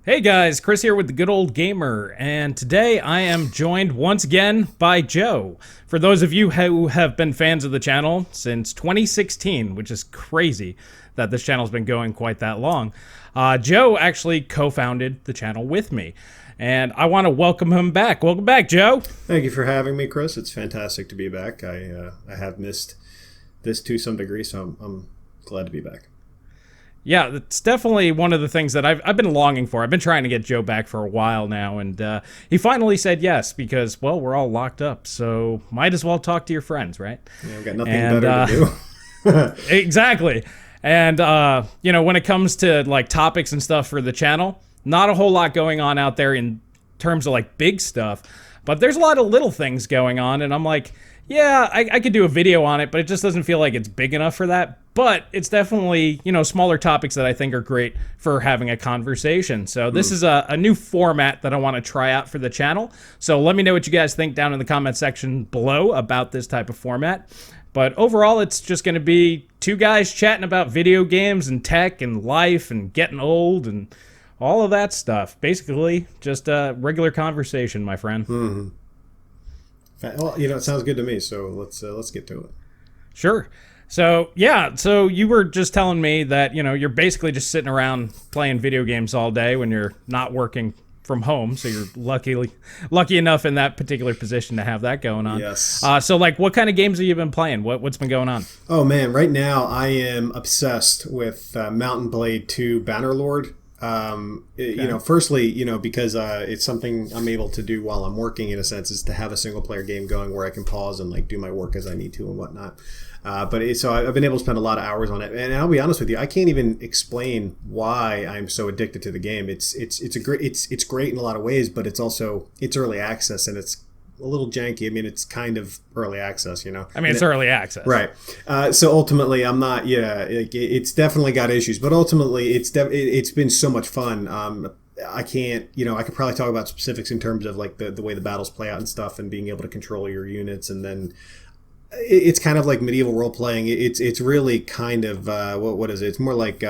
Hey guys, Chris here with the Good Old Gamer, and today I am joined once again by Joe. For those of you who have been fans of the channel since 2016, which is crazy that this channel's been going quite that long, Joe actually co-founded the channel with me, and I want to welcome him back. Welcome back, Joe. Thank you for having me, Chris. It's fantastic to be back. I have missed this to some degree, so I'm glad to be back. Yeah, it's definitely one of the things that I've been longing for. I've been trying to get Joe back for a while now, and he finally said yes because, well, we're all locked up, so might as well talk to your friends, right? Yeah, we've got nothing better to do. Exactly. And, you know, when it comes to, like, topics and stuff for the channel, not a whole lot going on out there in terms of, like, big stuff, but there's a lot of little things going on, and I'm like, yeah, I could do a video on it, but it just doesn't feel like it's big enough for that. But it's definitely, you know, smaller topics that I think are great for having a conversation. So this is a new format that I want to try out for the channel. So let me know what you guys think down in the comment section below about this type of format. But overall, it's just going to be two guys chatting about video games and tech and life and getting old and all of that stuff. Basically, just a regular conversation, my friend. Mm-hmm. Well, you know, it sounds good to me, so let's get to it. Sure. So, yeah, so you were just telling me that, you know, you're basically just sitting around playing video games all day when you're not working from home, so you're lucky enough in that particular position to have that going on. Yes. So, like, what kind of games have you been playing? What's been going on? Oh, man, right now I am obsessed with Mount & Blade 2 Bannerlord. You know, firstly, you know, because it's something I'm able to do while I'm working, in a sense, is to have a single player game going where I can pause and like do my work as I need to and whatnot. So I've been able to spend a lot of hours on it, and I'll be honest with you, I can't even explain why I'm so addicted to the game. It's great in a lot of ways, but it's early access and it's a little janky. I mean, it's kind of early access, you know. I mean, it's early access, right? So ultimately, I'm not. Yeah, it's definitely got issues, but ultimately, it's been so much fun. I can't, you know, I could probably talk about specifics in terms of like the way the battles play out and stuff, and being able to control your units, and then it's kind of like medieval role playing. It's really kind of what is it? It's more like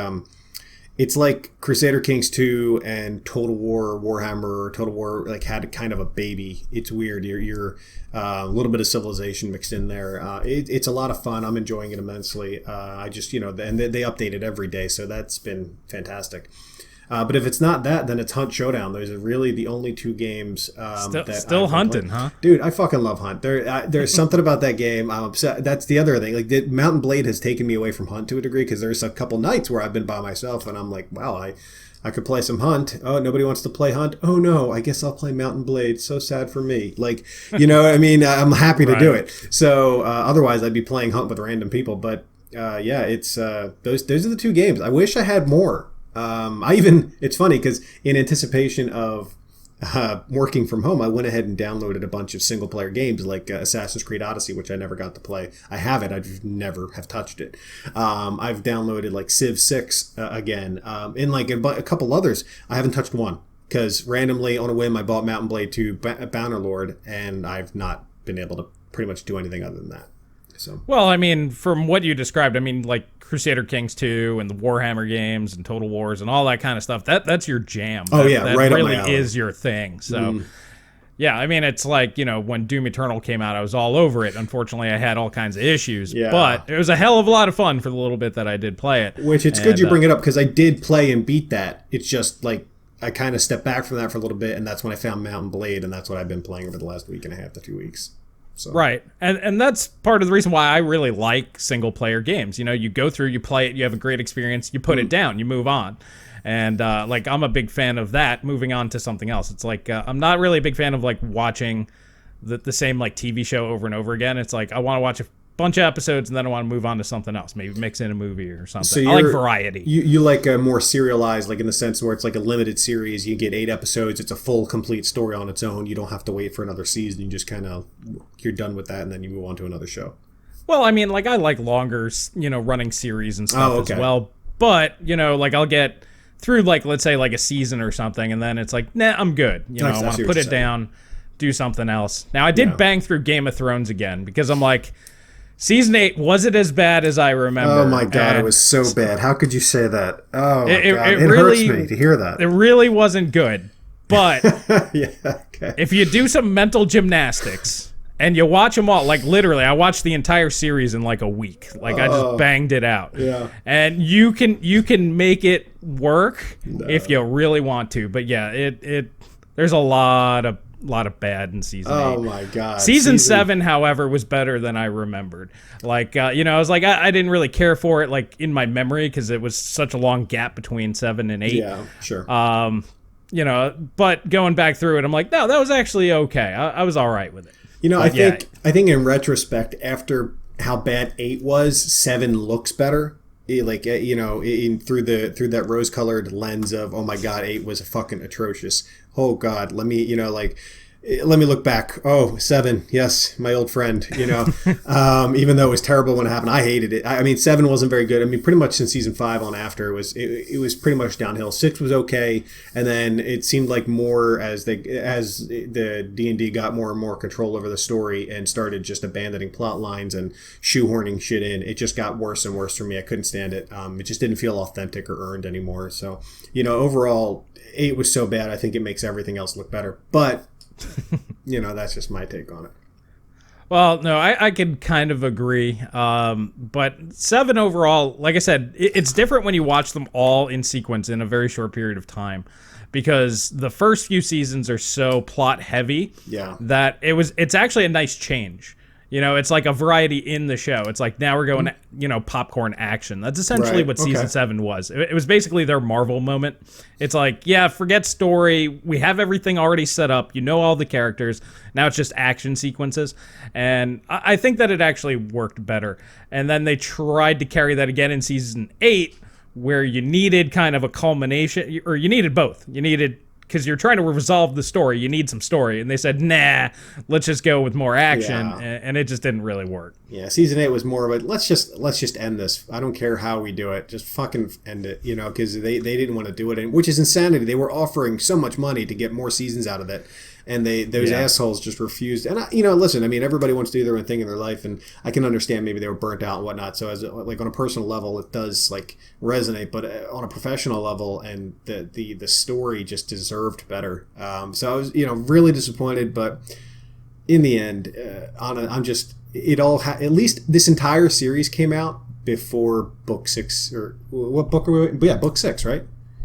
it's like Crusader Kings 2 and Total War Warhammer. Total War like had kind of a baby. It's weird. You're a little bit of Civilization mixed in there. It's a lot of fun. I'm enjoying it immensely. I just, you know, and they update it every day, so that's been fantastic. But if it's not that, then it's Hunt Showdown. Those are really the only two games still hunting, huh? Dude, I fucking love Hunt. There's something about that game. I'm upset. That's the other thing. Like, Mount & Blade has taken me away from Hunt to a degree, because there's a couple nights where I've been by myself and I'm like, wow, I could play some Hunt. Oh, nobody wants to play Hunt. Oh no, I guess I'll play Mount & Blade. So sad for me. Like, you know, I mean, I'm happy to do it. So otherwise, I'd be playing Hunt with random people. But yeah, it's those are the two games. I wish I had more. It's funny because in anticipation of working from home, I went ahead and downloaded a bunch of single player games like Assassin's Creed Odyssey, which I never got to play. I have it. I just never have touched it. I've downloaded like Civ 6 again, and like a couple others. I haven't touched one because randomly on a whim I bought Mount & Blade 2 Bannerlord, and I've not been able to pretty much do anything other than that. So. Well, I mean, from what you described, I mean, like Crusader Kings 2 and the Warhammer games and Total Wars and all that kind of stuff, that's your jam. Oh, yeah, that right really up my alley. is your thing. So, yeah, I mean, it's like, you know, when Doom Eternal came out, I was all over it. Unfortunately, I had all kinds of issues, but it was a hell of a lot of fun for the little bit that I did play it. Which it's good you bring it up, because I did play and beat that. It's just like I kind of stepped back from that for a little bit, and that's when I found Mount & Blade, and that's what I've been playing over the last week and a half to 2 weeks. So. Right. And that's part of the reason why I really like single player games. You know, you go through, you play it, you have a great experience, you put it down, you move on. And like, I'm a big fan of that, moving on to something else. It's like, I'm not really a big fan of like watching the same like TV show over and over again. It's like, I want to watch a bunch of episodes and then I want to move on to something else, maybe mix in a movie or something. So I like variety. You like a more serialized, like in the sense where it's like a limited series. You get 8 episodes. It's a full, complete story on its own. You don't have to wait for another season. You just kind of, you're done with that, and then you move on to another show. Well, I mean, like I like longer, you know, running series and stuff as well. But, you know, like I'll get through like, let's say like a season or something, and then it's like, nah, I'm good. You know, I want to put it down, do something else. Now I did bang through Game of Thrones again, because I'm like, Season 8 wasn't as bad as I remember. Oh my god, and it was so bad. How could you say that? Oh my god, it really hurts me to hear that. It really wasn't good. But Yeah, okay. if you do some mental gymnastics and you watch them all, like literally, I watched the entire series in like a week. Like I just banged it out. Yeah. And you can make it work if you really want to. But yeah, it there's a lot of bad in season 8. Oh my god. Season 7, however, was better than I remembered. Like, I was like, I didn't really care for it, like, in my memory, because it was such a long gap between 7 and 8. Yeah, sure. But going back through it, I'm like, no, that was actually okay. I was all right with it. I think in retrospect, after how bad 8 was, 7 looks better. Through that rose-colored lens of, oh my god, 8 was fucking atrocious. Oh god, let me look back. Oh, 7, yes, my old friend. Even though it was terrible when it happened, I hated it. I mean, 7 wasn't very good. I mean, pretty much since season 5 on after, it was pretty much downhill. 6 was okay, and then it seemed like more as the D&D got more and more control over the story and started just abandoning plot lines and shoehorning shit in. It just got worse and worse for me. I couldn't stand it. It just didn't feel authentic or earned anymore. So, overall, 8 was so bad. I think it makes everything else look better, but. That's just my take on it. Well, no, I could kind of agree. But 7 overall, like I said, it's different when you watch them all in sequence in a very short period of time, because the first few seasons are so plot heavy that it's actually a nice change. It's like a variety in the show. It's like now we're going, popcorn action. That's essentially what season 7 was. It was basically their Marvel moment. It's like, yeah, forget story. We have everything already set up. All the characters. Now it's just action sequences. And I think that it actually worked better. And then they tried to carry that again in season 8, where you needed kind of a culmination, or you needed both. You needed, because you're trying to resolve the story, you need some story. And they said, nah, let's just go with more action. Yeah. And it just didn't really work. Yeah, season 8 was more of a, let's just end this. I don't care how we do it. Just fucking end it, because they didn't want to do it. Which is insanity. They were offering so much money to get more seasons out of it. And those assholes just refused. And, listen, I mean, everybody wants to do their own thing in their life. And I can understand maybe they were burnt out and whatnot. So, on a personal level, it does, resonate. But on a professional level, and the story just deserved better. So I was, really disappointed. But in the end, at least this entire series came out before book 6. Or what book are we? Yeah, book 6, right?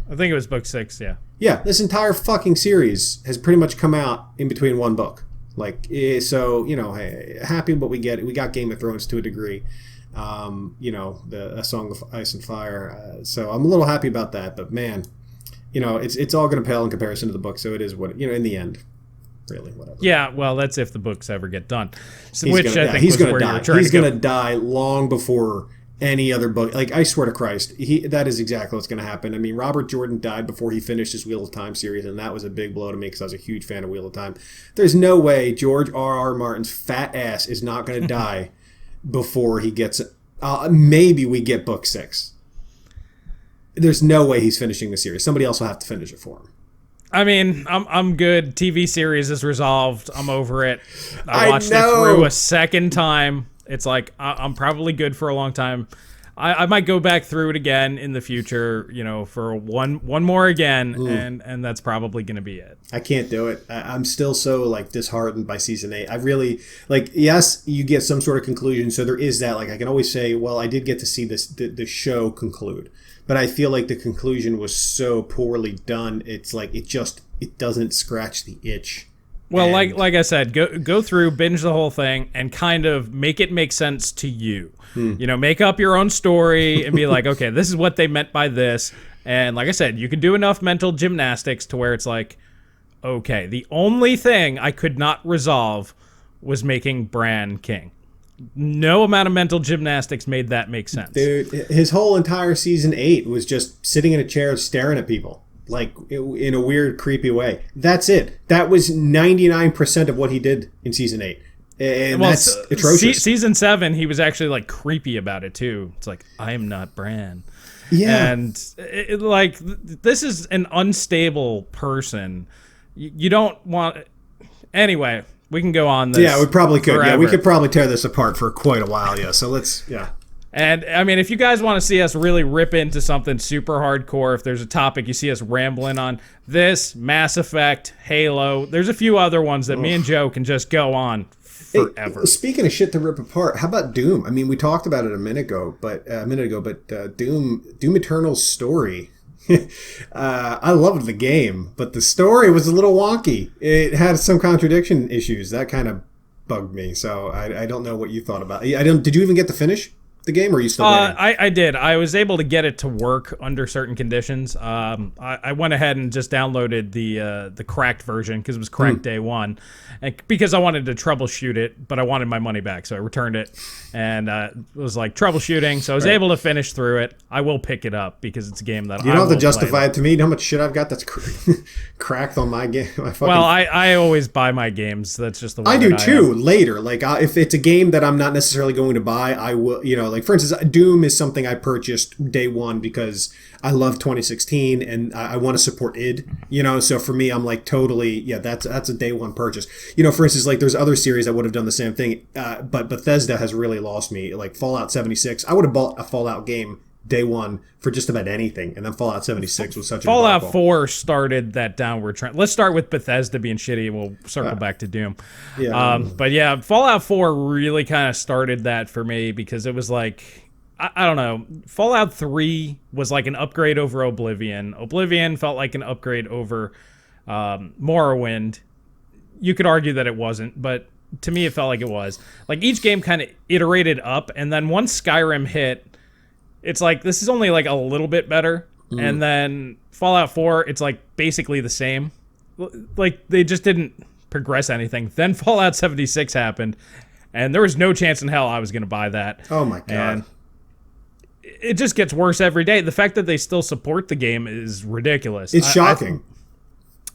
I think it was book 6, yeah. Yeah, this entire fucking series has pretty much come out in between one book. So, hey, happy what we get. We got Game of Thrones to a degree. A Song of Ice and Fire. So I'm a little happy about that. But man, it's all going to pale in comparison to the book. So it is what, in the end, really, whatever. Yeah, well, that's if the books ever get done. He's going to die long before any other book. I swear to Christ, that is exactly what's going to happen. I mean, Robert Jordan died before he finished his Wheel of Time series, and that was a big blow to me because I was a huge fan of Wheel of Time. There's no way George R.R. Martin's fat ass is not going to die before he gets. Maybe we get book 6. There's no way he's finishing the series. Somebody else will have to finish it for him. I mean, I'm good. TV series is resolved. I'm over it. I watched it through a second time. It's like, I'm probably good for a long time. I might go back through it again in the future, for one more again, and that's probably going to be it. I can't do it. I'm still so, disheartened by season 8. I really, yes, you get some sort of conclusion, so there is that. I can always say, well, I did get to see the show conclude. But I feel like the conclusion was so poorly done, it's it doesn't scratch the itch. Well, like I said, go through, binge the whole thing, and kind of make it make sense to you. Make up your own story and be like, okay, this is what they meant by this. And like I said, you can do enough mental gymnastics to where it's like, okay, the only thing I could not resolve was making Bran king. No amount of mental gymnastics made that make sense. Dude, his whole entire season 8 was just sitting in a chair staring at people. In a weird, creepy way. That's it. That was 99% of what he did in season 8. And that's atrocious. Season 7, he was actually, creepy about it, too. It's like, I am not Bran. Yeah. And, this is an unstable person. You don't want... Anyway, We can go on this. Yeah, we probably could. Forever. Yeah, we could probably tear this apart for quite a while. Yeah, so let's. Yeah. And I mean, if you guys want to see us really rip into something super hardcore, if there's a topic you see us rambling on, this, Mass Effect, Halo, there's a few other ones that me and Joe can just go on forever. Hey, speaking of shit to rip apart, how about Doom? I mean, we talked about it a minute ago, but Doom Eternal's story. I loved the game, but the story was a little wonky. It had some contradiction issues that kind of bugged me. So I don't know what you thought about it. Did you even get to finish the game, or are you still waiting? I did. I was able to get it to work under certain conditions. I went ahead and just downloaded the cracked version because it was cracked day one, and because I wanted to troubleshoot it, but I wanted my money back, so I returned it, and it was like troubleshooting. So I was able to finish through it. I will pick it up because it's a game that you don't have to justify it to me. You know how much shit I've got that's cracked on my game. Well, I always buy my games. That's just the way I do too. Later, like if it's a game that I'm not necessarily going to buy, I will. Like for instance, Doom is something I purchased day one because I love 2016 and I want to support id. So for me, I'm like totally that's a day one purchase. For instance, like there's other series that would have done the same thing, but Bethesda has really lost me. Like Fallout 76, I would have bought a Fallout game day one for just about anything, and then Fallout 76 was such a Fallout 4 started that downward trend. Let's start with Bethesda being shitty, and we'll circle back to Doom. But yeah, Fallout 4 really kind of started that for me because it was like, I don't know, Fallout 3 was like an upgrade over Oblivion. Oblivion felt like an upgrade over Morrowind. You could argue that it wasn't, but to me it felt like it was. Like each game kind of iterated up, and then once Skyrim hit, it's like, this is only like a little bit better. And then Fallout 4, it's like basically the same. Like they just didn't progress anything. Then Fallout 76 happened, and there was no chance in hell I was going to buy that. Oh my God. And it just gets worse every day. The fact that they still support the game is ridiculous. It's shocking.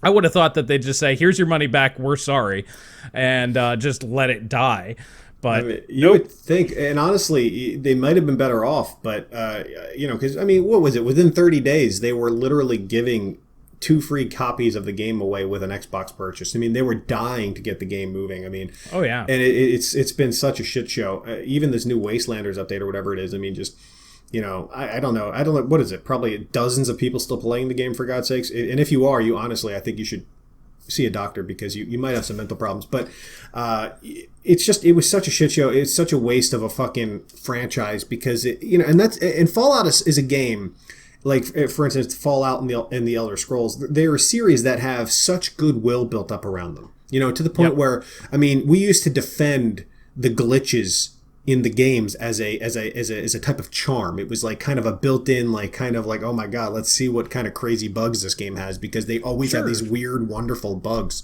I would have thought that they'd just say, here's your money back, we're sorry, and just let it die. But you would think, and honestly, they might have been better off. But because what was it? Within 30 days, they were literally giving 2 free copies of the game away with an Xbox purchase. I mean, they were dying to get the game moving. I mean, oh yeah, and it's been such a shit show. Even this new Wastelanders update or whatever it is. I mean, just. I don't know. What is it? Probably dozens of people still playing the game, for God's sakes. And if you are, honestly, I think you should see a doctor because you might have some mental problems. But it was such a shit show. It's such a waste of a fucking franchise because and Fallout is a game. Like for instance, Fallout and the Elder Scrolls. They're a series that have such goodwill built up around them. To the point where we used to defend the glitches in the games as a type of charm. It was like kind of a built-in oh my God, let's see what kind of crazy bugs this game has, because they always have these weird, wonderful bugs.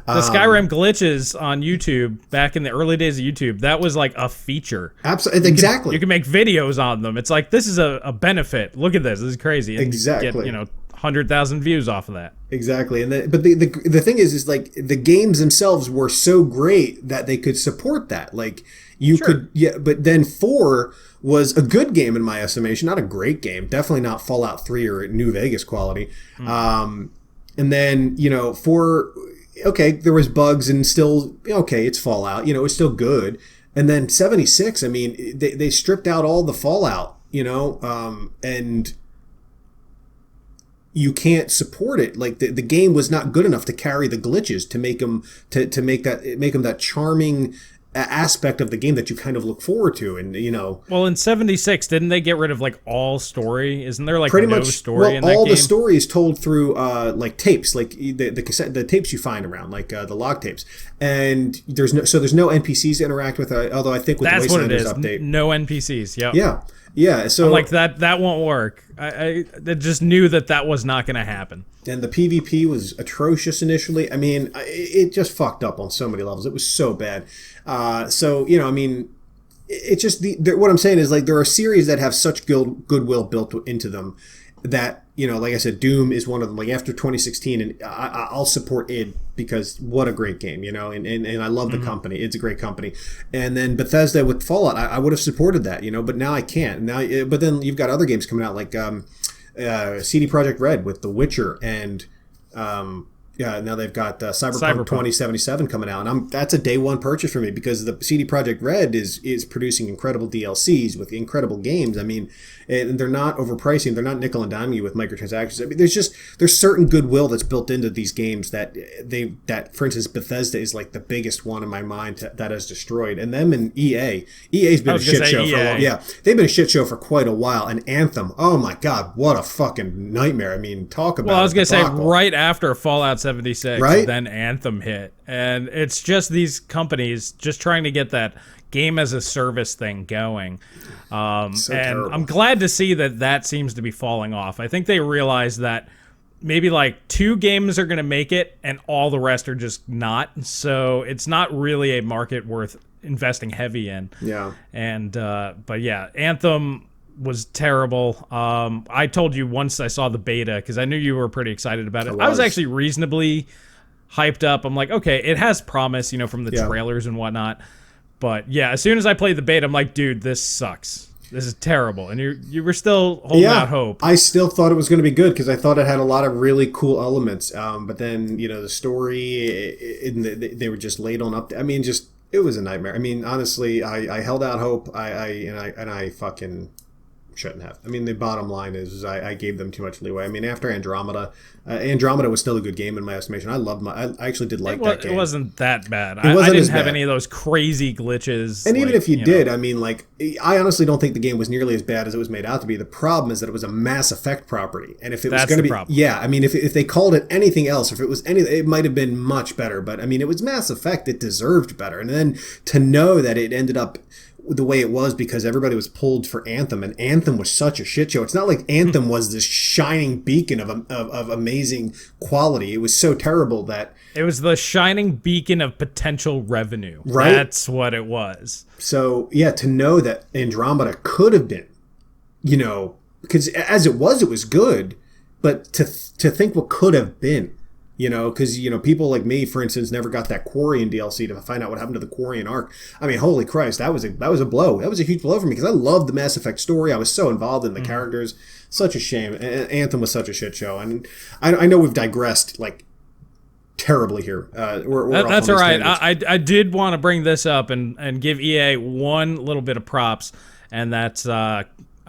The Skyrim glitches on YouTube back in the early days of YouTube, that was like a feature. Absolutely, exactly. You can make videos on them. It's like, this is a benefit. Look at this. This is crazy. And exactly. Get 100,000 views off of that. Exactly. And but the thing is like the games themselves were so great that they could support that. Like you could, but then 4 was a good game in my estimation, not a great game, definitely not Fallout 3 or New Vegas quality. And then 4, okay, there was bugs and still it's Fallout, it was still good. And then 76, I mean, they stripped out all the Fallout, and you can't support it. Like the game was not good enough to carry the glitches to make them to make them that charming aspect of the game that you kind of look forward to. And well, in 76, didn't they get rid of like all story? Isn't there like pretty no much story in that game? All the story is told through like tapes, like the cassette, the tapes you find around, like the log tapes. And there's no NPCs to interact with, although I think with that's the Wastelanders what it is. update, No NPCs. Yeah, so I'm like that won't work. I just knew that was not going to happen. And the PvP was atrocious initially. I mean, it just fucked up on so many levels. It was so bad. It's just what I'm saying is like there are series that have such goodwill built into them that like I said, Doom is one of them. Like after 2016, and I'll support id because what a great game, and I love the company. It's a great company. And then Bethesda with Fallout, I would have supported that, but now I can't. But then you've got other games coming out like CD Projekt Red with The Witcher and Yeah, now they've got Cyberpunk Cyberpunk. 2077 coming out, and that's a day one purchase for me because the CD Projekt Red is producing incredible DLCs with incredible games. I mean, and they're not overpricing, they're not nickel and diming you with microtransactions. I mean, there's certain goodwill that's built into these games that for instance, Bethesda is like the biggest one in my mind that has destroyed, and them and EA's been a shit show for a while. Yeah, they've been a shit show for quite a while. And Anthem, oh my god, what a fucking nightmare! I mean, talk about. Well, I was gonna say right after Fallout 76, right? Then Anthem hit, and it's just these companies just trying to get that game as a service thing going. And terrible. I'm glad to see that seems to be falling off. I think they realize that maybe like 2 games are going to make it and all the rest are just not. So it's not really a market worth investing heavy in. Yeah. And, but yeah, Anthem was terrible. I told you once I saw the beta, because I knew you were pretty excited about it. I was actually reasonably hyped up. I'm like, okay, it has promise, from the trailers and whatnot. But yeah, as soon as I played the beta, I'm like, dude, this sucks. This is terrible. And you were still holding out hope. I still thought it was going to be good because I thought it had a lot of really cool elements. But then, the story, they were just late on up. I mean, it was a nightmare. I mean, honestly, I held out hope. I fucking shouldn't have. I mean, the bottom line is I gave them too much leeway. I mean, after Andromeda was still a good game in my estimation. I actually did like that game. It wasn't that bad. I didn't have any of those crazy glitches. And even if you did, I mean, like, I honestly don't think the game was nearly as bad as it was made out to be. The problem is that it was a Mass Effect property. And if it was going to be... problem. Yeah, I mean, if they called it anything else, if it was anything, it might have been much better. But, I mean, it was Mass Effect. It deserved better. And then to know that it ended up the way it was because everybody was pulled for Anthem, and Anthem was such a shit show. It's not like Anthem was this shining beacon of amazing quality. It was so terrible that it was the shining beacon of potential revenue. Right? That's what it was. So yeah, to know that Andromeda could have been, because as it was good, but to think what could have been. Because, people like me, for instance, never got that Quarian DLC to find out what happened to the Quarian arc. I mean, holy Christ, that was a blow. That was a huge blow for me because I loved the Mass Effect story. I was so involved in the characters. Such a shame. Anthem was such a shit show. And I know we've digressed, like, terribly here. That's all right. I did want to bring this up and give EA one little bit of props, and that's I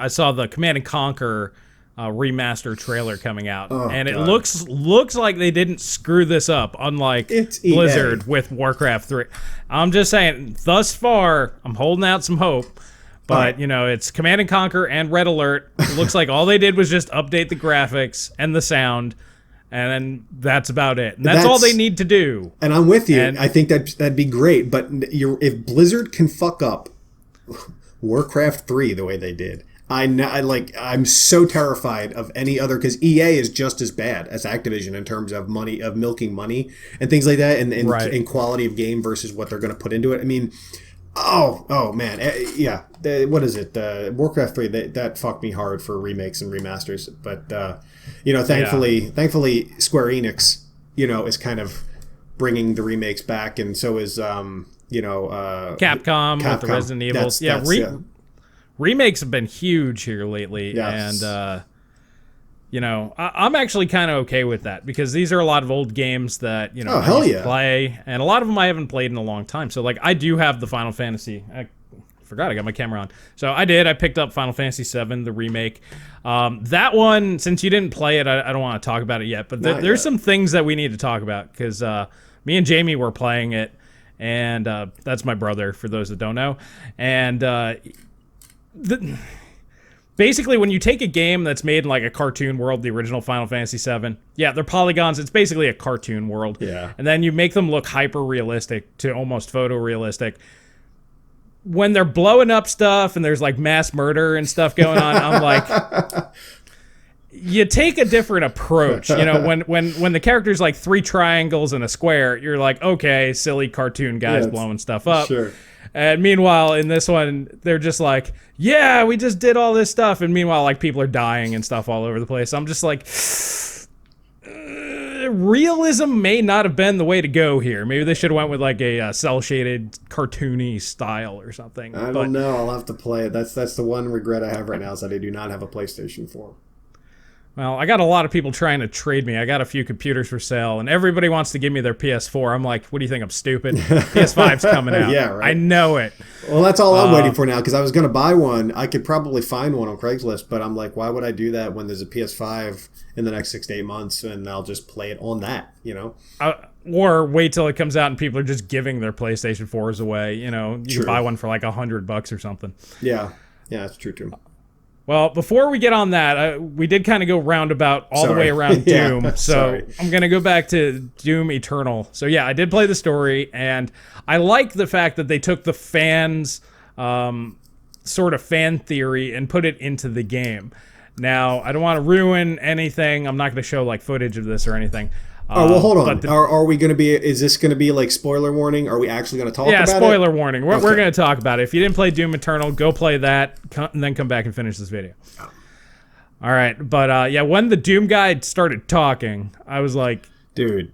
saw the Command & Conquer remaster trailer coming out, and it looks like they didn't screw this up, unlike Blizzard with Warcraft 3. I'm just saying, thus far, I'm holding out some hope, but it's Command & Conquer and Red Alert. It looks like all they did was just update the graphics and the sound, and then that's about it. And that's all they need to do. And I'm with you. I think that'd be great, but if Blizzard can fuck up Warcraft 3 the way they did, I'm so terrified of any other, because EA is just as bad as Activision in terms of money, of milking money and things like that, and in quality of game versus what they're going to put into it. I mean, oh man, yeah. What is it? Warcraft 3 that fucked me hard for remakes and remasters. But thankfully, Square Enix, is kind of bringing the remakes back, and so is Capcom with the Resident Evil. Remakes have been huge here lately, yes. And I'm actually kind of okay with that because these are a lot of old games that I used to play, and a lot of them I haven't played in a long time. So like I do have the Final Fantasy. I forgot I got my camera on. So I picked up Final Fantasy VII, the remake. That one, since you didn't play it, I don't want to talk about it yet. But there's some things that we need to talk about because me and Jamie were playing it, and that's my brother for those that don't know, and. Basically, when you take a game that's made in like a cartoon world, the original Final Fantasy VII, they're polygons. It's basically a cartoon world. Yeah. And then you make them look hyper realistic to almost photorealistic. When they're blowing up stuff and there's like mass murder and stuff going on, I'm like, you take a different approach. When the character's like 3 triangles and a square, you're like, okay, silly cartoon guys blowing stuff up. Sure. And meanwhile, in this one, they're just like, yeah, we just did all this stuff. And meanwhile, like, people are dying and stuff all over the place. I'm just like, realism may not have been the way to go here. Maybe they should have went with, like, a cel-shaded, cartoony style or something. I don't know. I'll have to play it. That's the one regret I have right now is that I do not have a PlayStation 4. Well, I got a lot of people trying to trade me. I got a few computers for sale, and everybody wants to give me their PS4. I'm like, what do you think? I'm stupid? PS5's coming out. Yeah, right. I know it. Well, that's all I'm waiting for now, because I was going to buy one. I could probably find one on Craigslist, but I'm like, why would I do that when there's a PS5 in the next 6 to 8 months, and I'll just play it on that, you know? Or wait till it comes out and people are just giving their PlayStation 4s away. You know, you True. can buy one for like $100 or something. Yeah, that's true too. Well, before we get on that, we did kind of go roundabout all the way around Yeah, Doom. So sorry. I'm going to go back to Doom Eternal. So yeah, I did play the story, and I like the fact that they took the fans' sort of fan theory and put it into the game. Now, I don't want to ruin anything. I'm not going to show like footage of this or anything. Oh, well, hold on. Are we going to be, is this going to be like spoiler warning? Are we actually going to talk about it? Yeah, spoiler warning. We're Okay. going to talk about it. If you didn't play Doom Eternal, go play that, and then come back and finish this video. Oh. All right, but yeah, when the Doom guy started talking, I was like, Dude.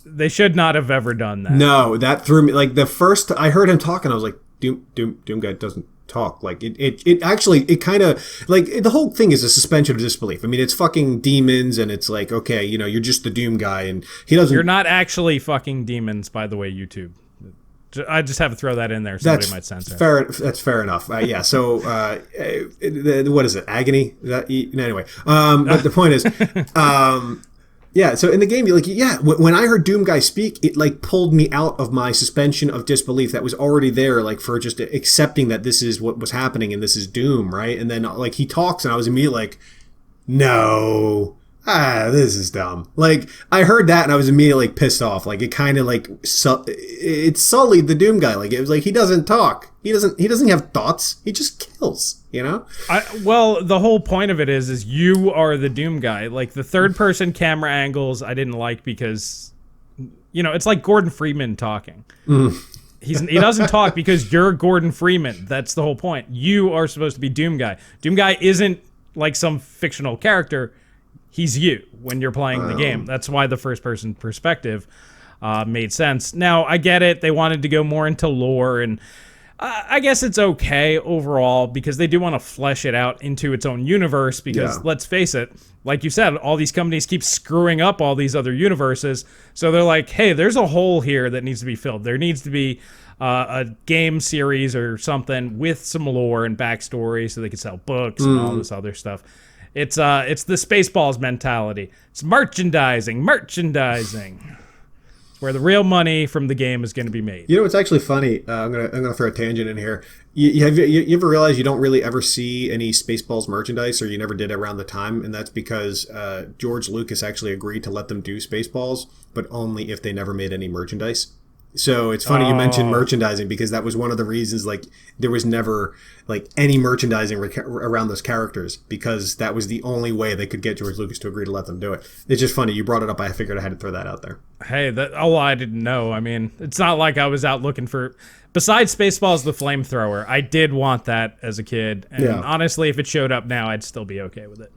they should not have ever done that. No, that threw me. Like, the first I heard him talking, I was like, Doom guy doesn't talk. Like, it actually, it kind of, like, the whole thing is a suspension of disbelief. I mean, it's fucking demons, and it's like, okay, you know, you're just the Doom guy, and he doesn't. You're not actually fucking demons, by the way, YouTube. I just have to throw that in there. Somebody might censor it. That's fair enough. Yeah. So, what is it? Agony? Anyway. But the point is, yeah. So in the game, when I heard Doom guy speak, it like pulled me out of my suspension of disbelief that was already there, like for just accepting that this is what was happening and this is Doom, right? And then like he talks, and I was immediately like, no. This is dumb. Like, I heard that and I was immediately pissed off. Like, it kind of like it sullied the Doom guy. Like, it was like, he doesn't talk. He doesn't have thoughts. He just kills, you know? Well, the whole point of it is you are the Doom guy. Like, the third person camera angles I didn't like because, you know, it's like Gordon Freeman talking. He doesn't talk because you're Gordon Freeman. That's the whole point. You are supposed to be Doom guy. Doom guy isn't like some fictional character. He's you when you're playing the game. That's why the first-person perspective made sense. Now, I get it. They wanted to go more into lore, and I guess it's okay overall because they do want to flesh it out into its own universe because, let's face it, like you said, all these companies keep screwing up all these other universes. So they're like, hey, there's a hole here that needs to be filled. There needs to be a game series or something with some lore and backstory so they can sell books and all this other stuff. It's the Spaceballs mentality. It's merchandising. It's where the real money from the game is going to be made. You know, it's actually funny. I'm gonna throw a tangent in here. You ever realize you don't really ever see any Spaceballs merchandise, or you never did around the time, and that's because George Lucas actually agreed to let them do Spaceballs, but only if they never made any merchandise. So it's funny you mentioned merchandising because that was one of the reasons, like, there was never like any merchandising around those characters because that was the only way they could get George Lucas to agree to let them do it. It's just funny. You brought it up. I figured I had to throw that out there. Hey, I didn't know. I mean, it's not like I was out looking for... Besides Spaceballs the Flamethrower, I did want that as a kid. And honestly, if it showed up now, I'd still be okay with it.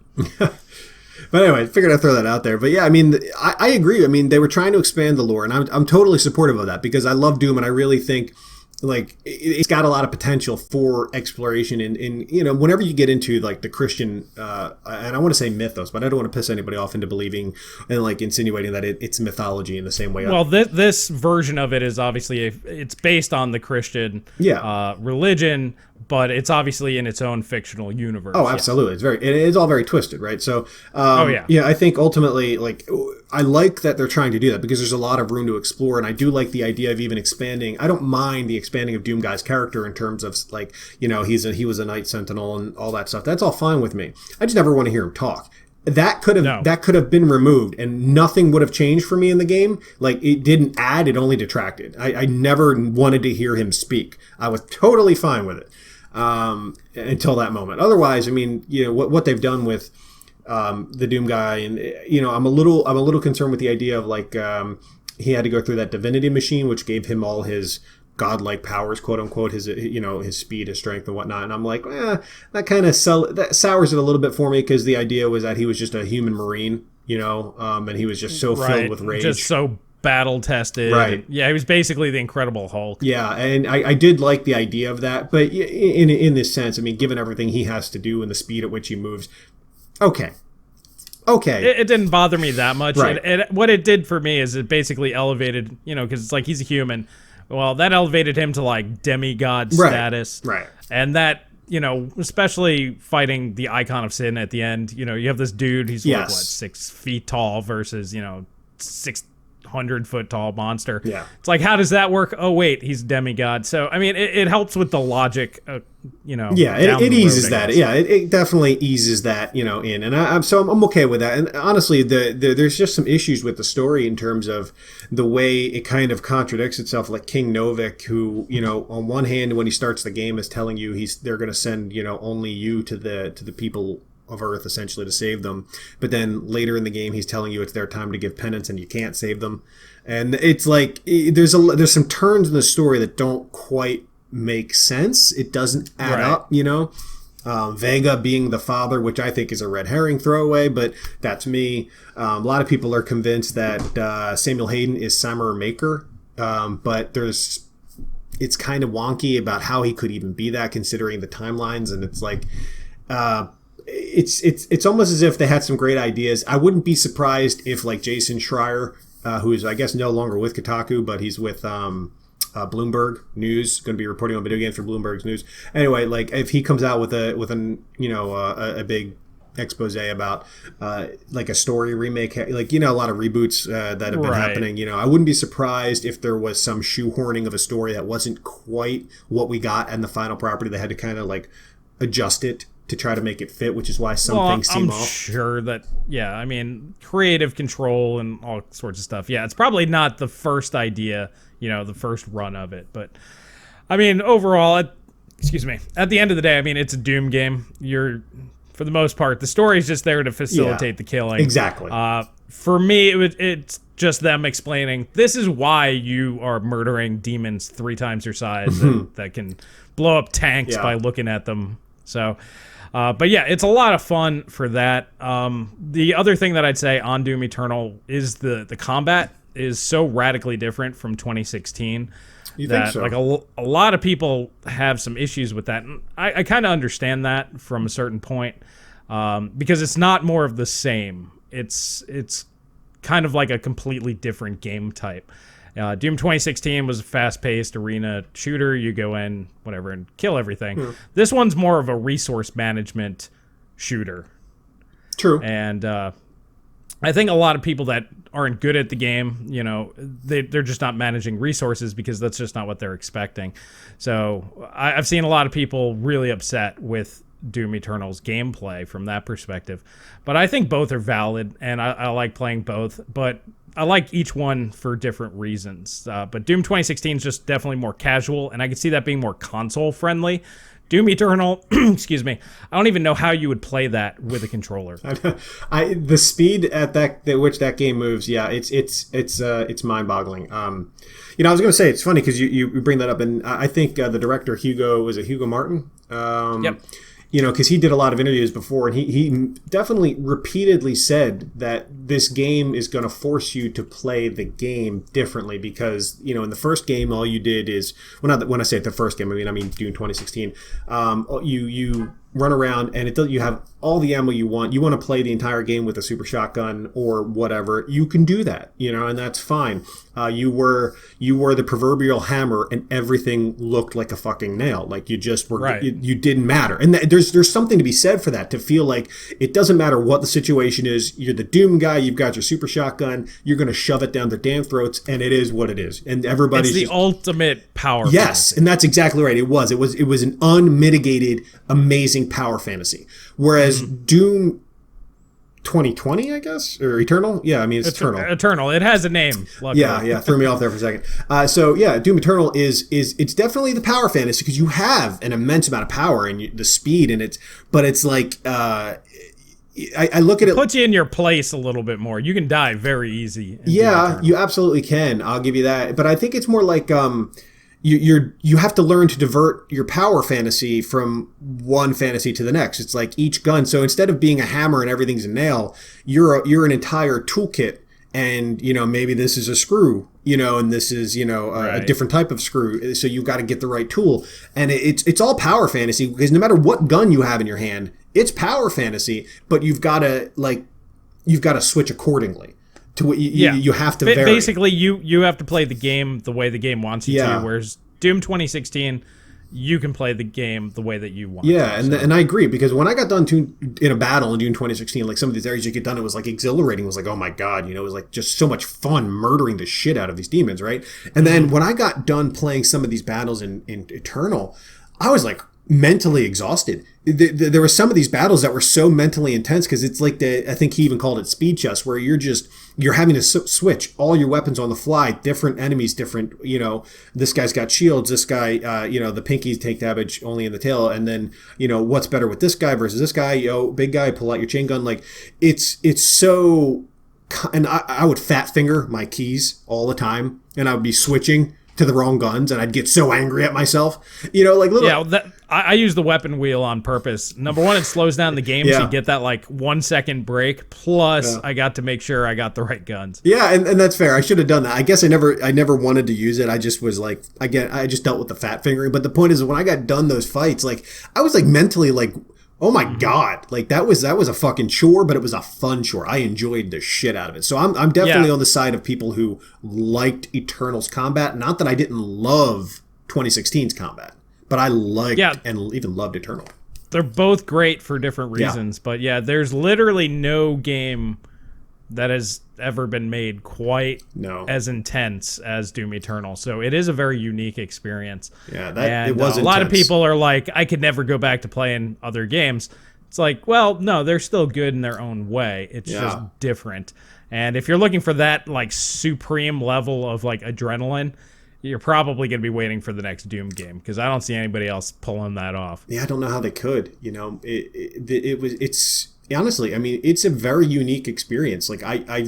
But anyway, I figured I'd throw that out there. But yeah, I mean, I agree. I mean, they were trying to expand the lore, and I'm totally supportive of that because I love Doom, and I really think like it's got a lot of potential for exploration. In you know, whenever you get into like the Christian, and I want to say mythos, but I don't want to piss anybody off into believing and like insinuating that it's mythology in the same way. Well, this version of it is obviously it's based on the Christian religion, but it's obviously in its own fictional universe. Oh, absolutely. It's all very twisted, right? So, yeah, I think ultimately, like, I like that they're trying to do that because there's a lot of room to explore, and I do like the idea of even expanding. I don't mind the expanding of Doom Guy's character in terms of, like, you know, he was a Night Sentinel and all that stuff. That's all fine with me. I just never want to hear him talk. That could have been removed, and nothing would have changed for me in the game. Like, it didn't add; it only detracted. I never wanted to hear him speak. I was totally fine with it. Until that moment. Otherwise, I mean, you know, what they've done with the Doom guy, and you know, I'm a little concerned with the idea of like he had to go through that divinity machine, which gave him all his godlike powers, quote unquote, his his speed, his strength, and whatnot. And I'm like, that kind of sours it a little bit for me because the idea was that he was just a human marine, you know, and he was just so filled with rage, just so battle tested. Right. Yeah, he was basically the Incredible Hulk. Yeah, and I did like the idea of that, but in this sense, I mean, given everything he has to do and the speed at which he moves, okay, okay. It didn't bother me that much. Right. What it did for me is it basically elevated, because it's like he's a human. Well, that elevated him to like demigod status. Right. And that, especially fighting the icon of sin at the end, you have this dude, he's like, what, 6 feet tall versus, 600-foot tall monster. Yeah. It's like, how does that work? Oh, wait, he's demigod. So, I mean, it helps with the logic, Yeah, it eases that. Yeah, it definitely eases that, in. And I'm okay with that. And honestly, there's just some issues with the story in terms of the way it kind of contradicts itself. Like King Novik, who, on one hand, when he starts the game, is telling you they're going to send, only you to the people of Earth, essentially, to save them. But then later in the game, he's telling you it's their time to give penance and you can't save them. And it's like there's some turns in the story that don't quite make sense. It doesn't add up, Vega being the father, which I think is a red herring throwaway, but that's me. A lot of people are convinced that Samuel Hayden is Samur Maker, but it's kind of wonky about how he could even be that, considering the timelines, and it's like it's almost as if they had some great ideas. I wouldn't be surprised if like Jason Schreier, who's I guess no longer with Kotaku, but he's with Bloomberg News, going to be reporting on video games for Bloomberg's News. Anyway, like if he comes out with a big expose about like a story remake, like a lot of reboots that have been happening. I wouldn't be surprised if there was some shoehorning of a story that wasn't quite what we got in the final property. They had to kind of like adjust it to try to make it fit, which is why some things seem off. I'm sure that, creative control and all sorts of stuff. Yeah, it's probably not the first idea, the first run of it. But, I mean, overall, at the end of the day, I mean, it's a Doom game. For the most part, the story is just there to facilitate the killing. Exactly. For me, it's just them explaining, this is why you are murdering demons 3 times your size that can blow up tanks by looking at them. So... but yeah, it's a lot of fun for that. The other thing that I'd say on Doom Eternal is the combat is so radically different from 2016 think so? Like a lot of people have some issues with that. And I kind of understand that from a certain point, because it's not more of the same. It's kind of like a completely different game type. Doom 2016 was a fast-paced arena shooter. You go in, whatever, and kill everything. This one's more of a resource management shooter. True. And I think a lot of people that aren't good at the game, they're just not managing resources because that's just not what they're expecting. So I've seen a lot of people really upset with Doom Eternal's gameplay from that perspective. But I think both are valid, and I like playing both. But I like each one for different reasons. But Doom 2016 is just definitely more casual, and I can see that being more console-friendly. Doom Eternal, excuse me, I don't even know how you would play that with a controller. The speed at which that game moves, it's mind-boggling. I was going to say, it's funny because you bring that up, and I think the director, Hugo Martin? Yep. Because he did a lot of interviews before, and he definitely repeatedly said that this game is going to force you to play the game differently because, in the first game, all you did is, well, not when I say the first game, I mean Doom 2016, you run around and you have all the ammo you want. You want to play the entire game with a super shotgun or whatever. You can do that, and that's fine. You were the proverbial hammer, and everything looked like a fucking nail. Like you just were, right. you didn't matter. And there's something to be said for that. To feel like it doesn't matter what the situation is. You're the Doom guy. You've got your super shotgun. You're going to shove it down their damn throats, and it is what it is. And everybody's it's the ultimate power. Yes, and that's exactly right. It was an unmitigated, amazing power fantasy. Whereas Doom 2020, I guess, or Eternal. Yeah, I mean it's Eternal. Eternal. It has a name. Luckily. Yeah, threw me off there for a second. So yeah, Doom Eternal is it's definitely the power fantasy because you have an immense amount of power and the speed, and it's like I look at it. Puts you in your place a little bit more. You can die very easy. Yeah, you absolutely can. I'll give you that. But I think it's more like you have to learn to divert your power fantasy from one fantasy to the next. It's like each gun. So instead of being a hammer and everything's a nail, you're an entire toolkit. And maybe this is a screw, and this is a different type of screw. So you've got to get the right tool. And it's all power fantasy because no matter what gun you have in your hand, it's power fantasy. But you've got to you've got to switch accordingly to what you have to vary. Basically, you have to play the game the way the game wants you Yeah. to. Whereas Doom 2016, you can play the game the way that you want. Yeah, to, and I agree, because when I got done in a battle in Dune 2016, like some of these areas you get done, it was like exhilarating. It was like, oh my god, it was like just so much fun murdering the shit out of these demons, right? And then when I got done playing some of these battles in Eternal, I was like mentally exhausted. There were some of these battles that were so mentally intense, because it's like I think he even called it speed chess, where you're having to switch all your weapons on the fly, different enemies, different, this guy's got shields, this guy, the pinkies take damage only in the tail, and then, what's better with this guy versus this guy, big guy, pull out your chain gun, like, it's so, and I would fat finger my keys all the time, and I would be switching to the wrong guns, and I'd get so angry at myself, like little. Yeah, I use the weapon wheel on purpose. Number one, it slows down the game, so Yeah. you get that like 1 second break. Plus, I got to make sure I got the right guns. Yeah, and that's fair. I should have done that. I guess I never wanted to use it. I just was like, again, I just dealt with the fat fingering. But the point is, when I got done those fights, like, I was like mentally like, oh my god, like that was a fucking chore, but it was a fun chore. I enjoyed the shit out of it. So I'm definitely on the side of people who liked Eternal's combat. Not that I didn't love 2016's combat, but I liked and even loved Eternal. They're both great for different reasons, but there's literally no game that has ever been made quite as intense as Doom Eternal. So it is a very unique experience. Yeah, it was a lot of people are like, I could never go back to playing other games. It's like, well, no, they're still good in their own way. It's just different. And if you're looking for that like supreme level of like adrenaline, you're probably going to be waiting for the next Doom game, because I don't see anybody else pulling that off. Yeah, I don't know how they could. It's honestly, I mean, it's a very unique experience. Like, I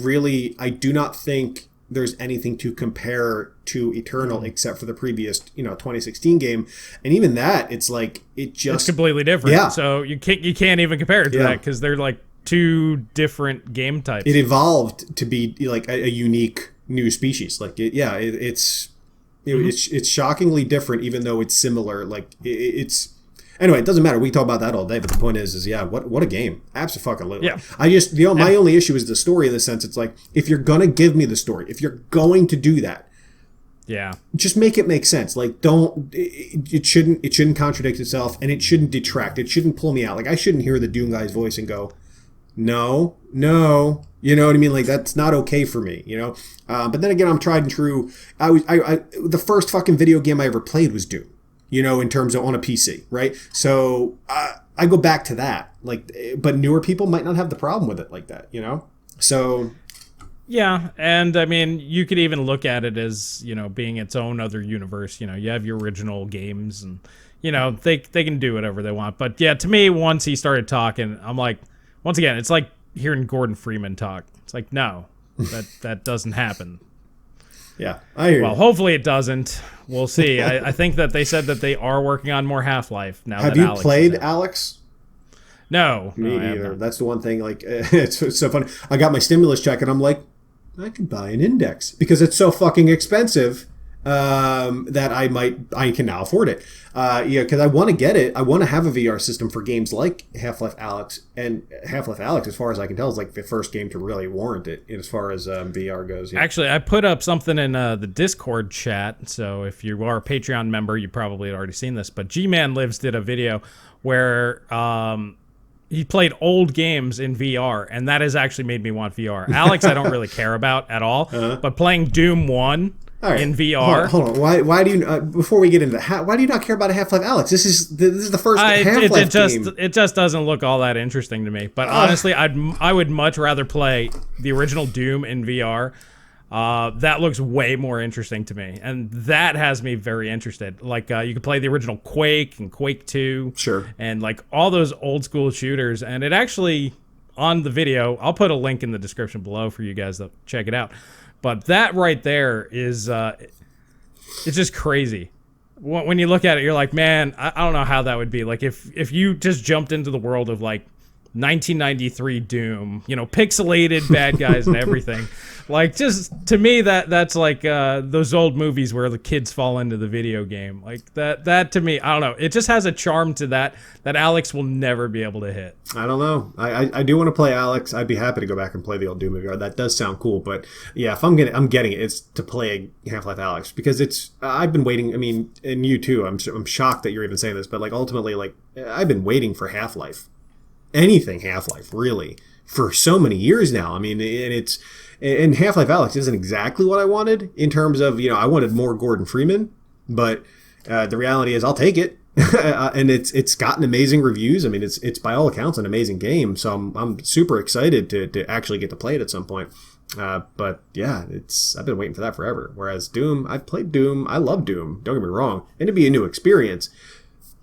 do not think there's anything to compare to Eternal except for the previous, 2016 game, and even that, it's like it's completely different. Yeah. So you can't even compare it to that, because they're like two different game types. It evolved to be like a unique new species. Like, it's shockingly different, even though it's similar. Like, it's anyway. It doesn't matter. We can talk about that all day. But the point is what a game! Absolutely. Yeah. I just my only issue is the story. In the sense, it's like, if you're gonna give me the story, if you're going to do that, just make it make sense. Like, it shouldn't contradict itself, and it shouldn't detract. It shouldn't pull me out. Like, I shouldn't hear the Doom guy's voice and go, no. You know what I mean? Like, that's not okay for me, But then again, I'm tried and true. The first fucking video game I ever played was Doom, in terms of on a PC, right? So I go back to that. Like, but newer people might not have the problem with it like that, So yeah, and I mean, you could even look at it as, being its own other universe. You have your original games, and they can do whatever they want. But yeah, to me, once he started talking, I'm like, once again, it's like hearing Gordon Freeman talk. It's like, no, that doesn't happen. Yeah, I hear you. Well, hopefully it doesn't. We'll see. I think that they said that they are working on more Half-Life now. Have you played Alex? No, me either. That's the one thing. Like, it's so funny. I got my stimulus check, and I'm like, I could buy an Index because it's so fucking expensive that I can now afford it. Because I want to get it. I want to have a VR system for games like Half-Life Alyx, and Half-Life Alyx, as far as I can tell, is like the first game to really warrant it as far as VR goes. Actually, I put up something in the Discord chat, so if you are a Patreon member, you probably had already seen this, but G-Man Lives did a video where he played old games in VR, and that has actually made me want VR. Alex, I don't really care about at all, but playing Doom 1 in VR. Hold on. Why do you before we get into that? Why do you not care about a Half-Life Alyx? This is the first Half-Life game. It just doesn't look all that interesting to me. But honestly, I would much rather play the original Doom in VR. That looks way more interesting to me, and that has me very interested. Like, you could play the original Quake and Quake 2, sure, and like all those old school shooters. And it actually, on the video, I'll put a link in the description below for you guys to check it out. But that right there is, it's just crazy. When you look at it, you're like, man, I don't know how that would be. Like, if you just jumped into the world of like 1993 Doom, pixelated bad guys and everything. Like, just to me, that's like those old movies where the kids fall into the video game. Like that to me, I don't know. It just has a charm to that Alex will never be able to hit. I don't know. I do want to play Alex. I'd be happy to go back and play the old Doom movie. That does sound cool. But yeah, if I'm getting it, it's to play Half-Life Alex, because I've been waiting. I mean, and you too. I'm shocked that you're even saying this, but like ultimately, like I've been waiting for Half-Life. Anything Half-Life, really, for so many years now. I mean, and Half-Life Alex isn't exactly what I wanted in terms of, I wanted more Gordon Freeman, but the reality is I'll take it. And it's gotten amazing reviews. I mean, it's by all accounts an amazing game, so I'm super excited to actually get to play it at some point. But yeah, I've been waiting for that forever. Whereas Doom, I've played Doom. I love Doom. Don't get me wrong. And it'd be a new experience.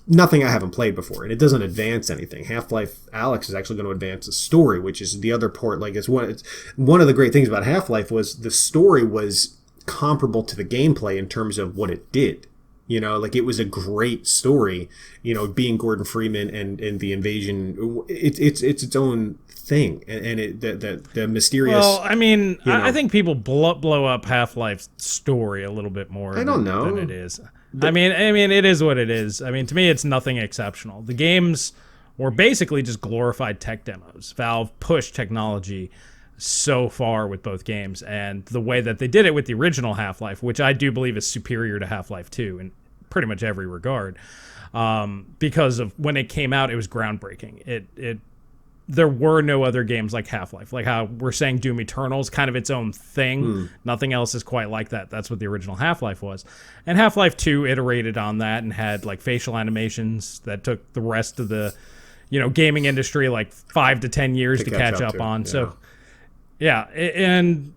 Nothing I haven't played before, and it doesn't advance anything. Half-Life Alex is actually going to advance the story, which is the other part. Like, it's one of the great things about Half-Life was the story was comparable to the gameplay in terms of what it did. Like, it was a great story. Being Gordon Freeman and the invasion, it's its own thing, and the mysterious. Well, I mean, I think people blow up Half-Life's story a little bit more. I don't know. Than it is. I mean, it is what it is. I mean, to me, it's nothing exceptional. The games were basically just glorified tech demos. Valve pushed technology so far with both games, and the way that they did it with the original Half-Life, which I do believe is superior to Half-Life 2 in pretty much every regard, because of when it came out, it was groundbreaking. There were no other games like Half-Life. Like how we're saying Doom Eternal is kind of its own thing. Nothing else is quite like that. That's what the original Half-Life was. And Half-Life 2 iterated on that and had like facial animations that took the rest of the, gaming industry like 5 to 10 years to catch up on. Yeah. So, yeah. And,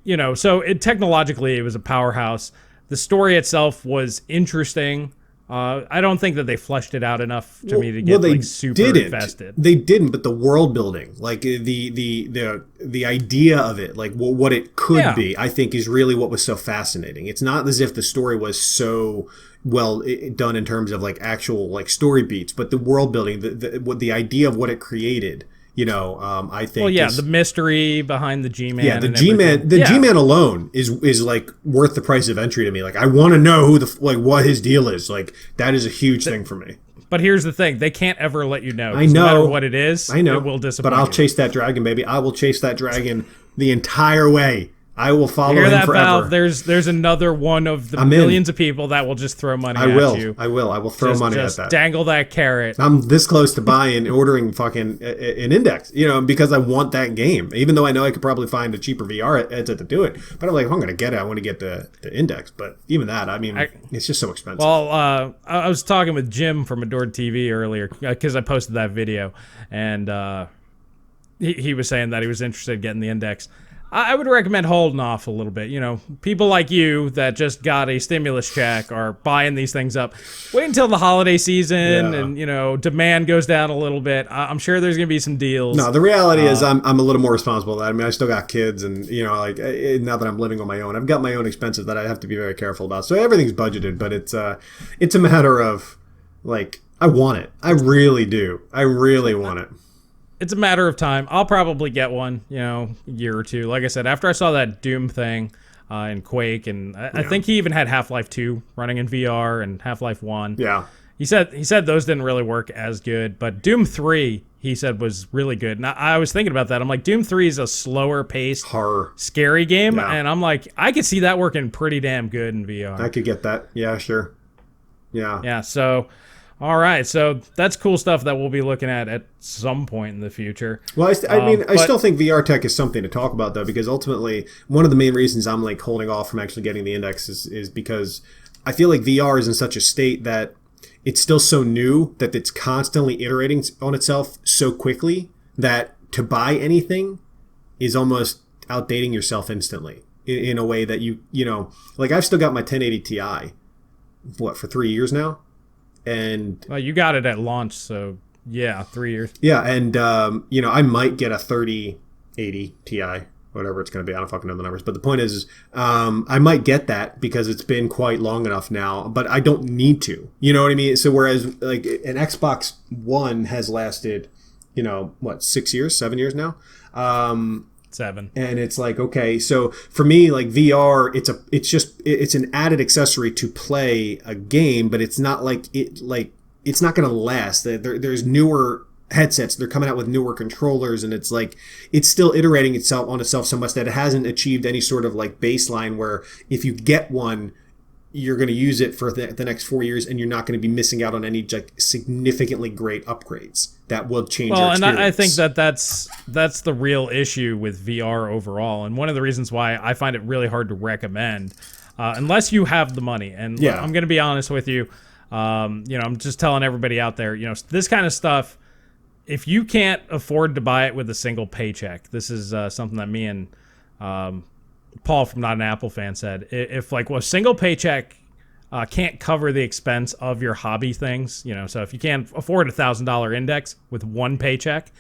technologically, it was a powerhouse. The story itself was interesting. I don't think that they fleshed it out enough to me to get super invested. They didn't, but the world building, like the idea of it, like what it could be, I think is really what was so fascinating. It's not as if the story was so well done in terms of like actual like story beats, but the world building, the idea of what it created. I think. Well, yeah, the mystery behind the G-Man. Yeah, the G-Man. The G-Man alone is like worth the price of entry to me. Like, I want to know what his deal is. Like, that is a huge thing for me. But here's the thing: they can't ever let you know. I know. No matter what it is, I know. It will disappoint. But I'll chase that dragon, baby. I will chase that dragon the entire way. I will follow him forever. Valve, there's another one of the millions of people that will just throw money at you. I will throw money at that. Dangle that carrot. I'm this close to buying, ordering fucking an Index, because I want that game. Even though I know I could probably find a cheaper VR headset to do it. But I'm like, if I'm going to get it, I want to get the Index. But even that, I mean, it's just so expensive. Well, I was talking with Jim from Adored TV earlier because I posted that video. And he was saying that he was interested in getting the Index. I would recommend holding off a little bit. People like you that just got a stimulus check are buying these things up. Wait until the holiday season and, demand goes down a little bit. I'm sure there's going to be some deals. No, the reality is I'm a little more responsible than that. I mean, I still got kids and, now that I'm living on my own, I've got my own expenses that I have to be very careful about. So everything's budgeted, but it's a matter of, like, I want it. I really do. I really want it. It's a matter of time. I'll probably get one, a year or two. Like I said, after I saw that Doom thing in Quake, and I think he even had Half-Life 2 running in VR and Half-Life 1. Yeah. He said those didn't really work as good, but Doom 3, he said, was really good. And I was thinking about that. I'm like, Doom 3 is a slower paced, horror, scary game, and I'm like, I could see that working pretty damn good in VR. I could get that. Yeah, sure. Yeah. Yeah, so... All right, so that's cool stuff that we'll be looking at some point in the future. Well, I still think VR tech is something to talk about, though, because ultimately one of the main reasons I'm like holding off from actually getting the Index is because I feel like VR is in such a state that it's still so new that it's constantly iterating on itself so quickly that to buy anything is almost outdating yourself instantly in a way that like I've still got my 1080 Ti, for 3 years now. And well, you got it at launch, so yeah, 3 years. Yeah, and I might get a 3080 Ti, whatever it's going to be. I don't fucking know the numbers, but the point is, I might get that because it's been quite long enough now, but I don't need to. You know what I mean? So whereas like an Xbox One has lasted what, 6 years, 7 years now. 7. And it's like, okay, so for me, like VR, it's an added accessory to play a game, but it's not like it's not going to last. There's newer headsets, they're coming out with newer controllers, and it's like it's still iterating itself on itself so much that it hasn't achieved any sort of like baseline where if you get one, you're going to use it for the next 4 years, and you're not going to be missing out on any like significantly great upgrades that will change your experience. And I think that's the real issue with VR overall, and one of the reasons why I find it really hard to recommend, unless you have the money. And Yeah. I'm going to be honest with you, I'm just telling everybody out there, this kind of stuff, if you can't afford to buy it with a single paycheck, this is something that me and Paul from Not an Apple Fan said. If like a single paycheck can't cover the expense of your hobby things, so if you can't afford $1,000 index with one paycheck,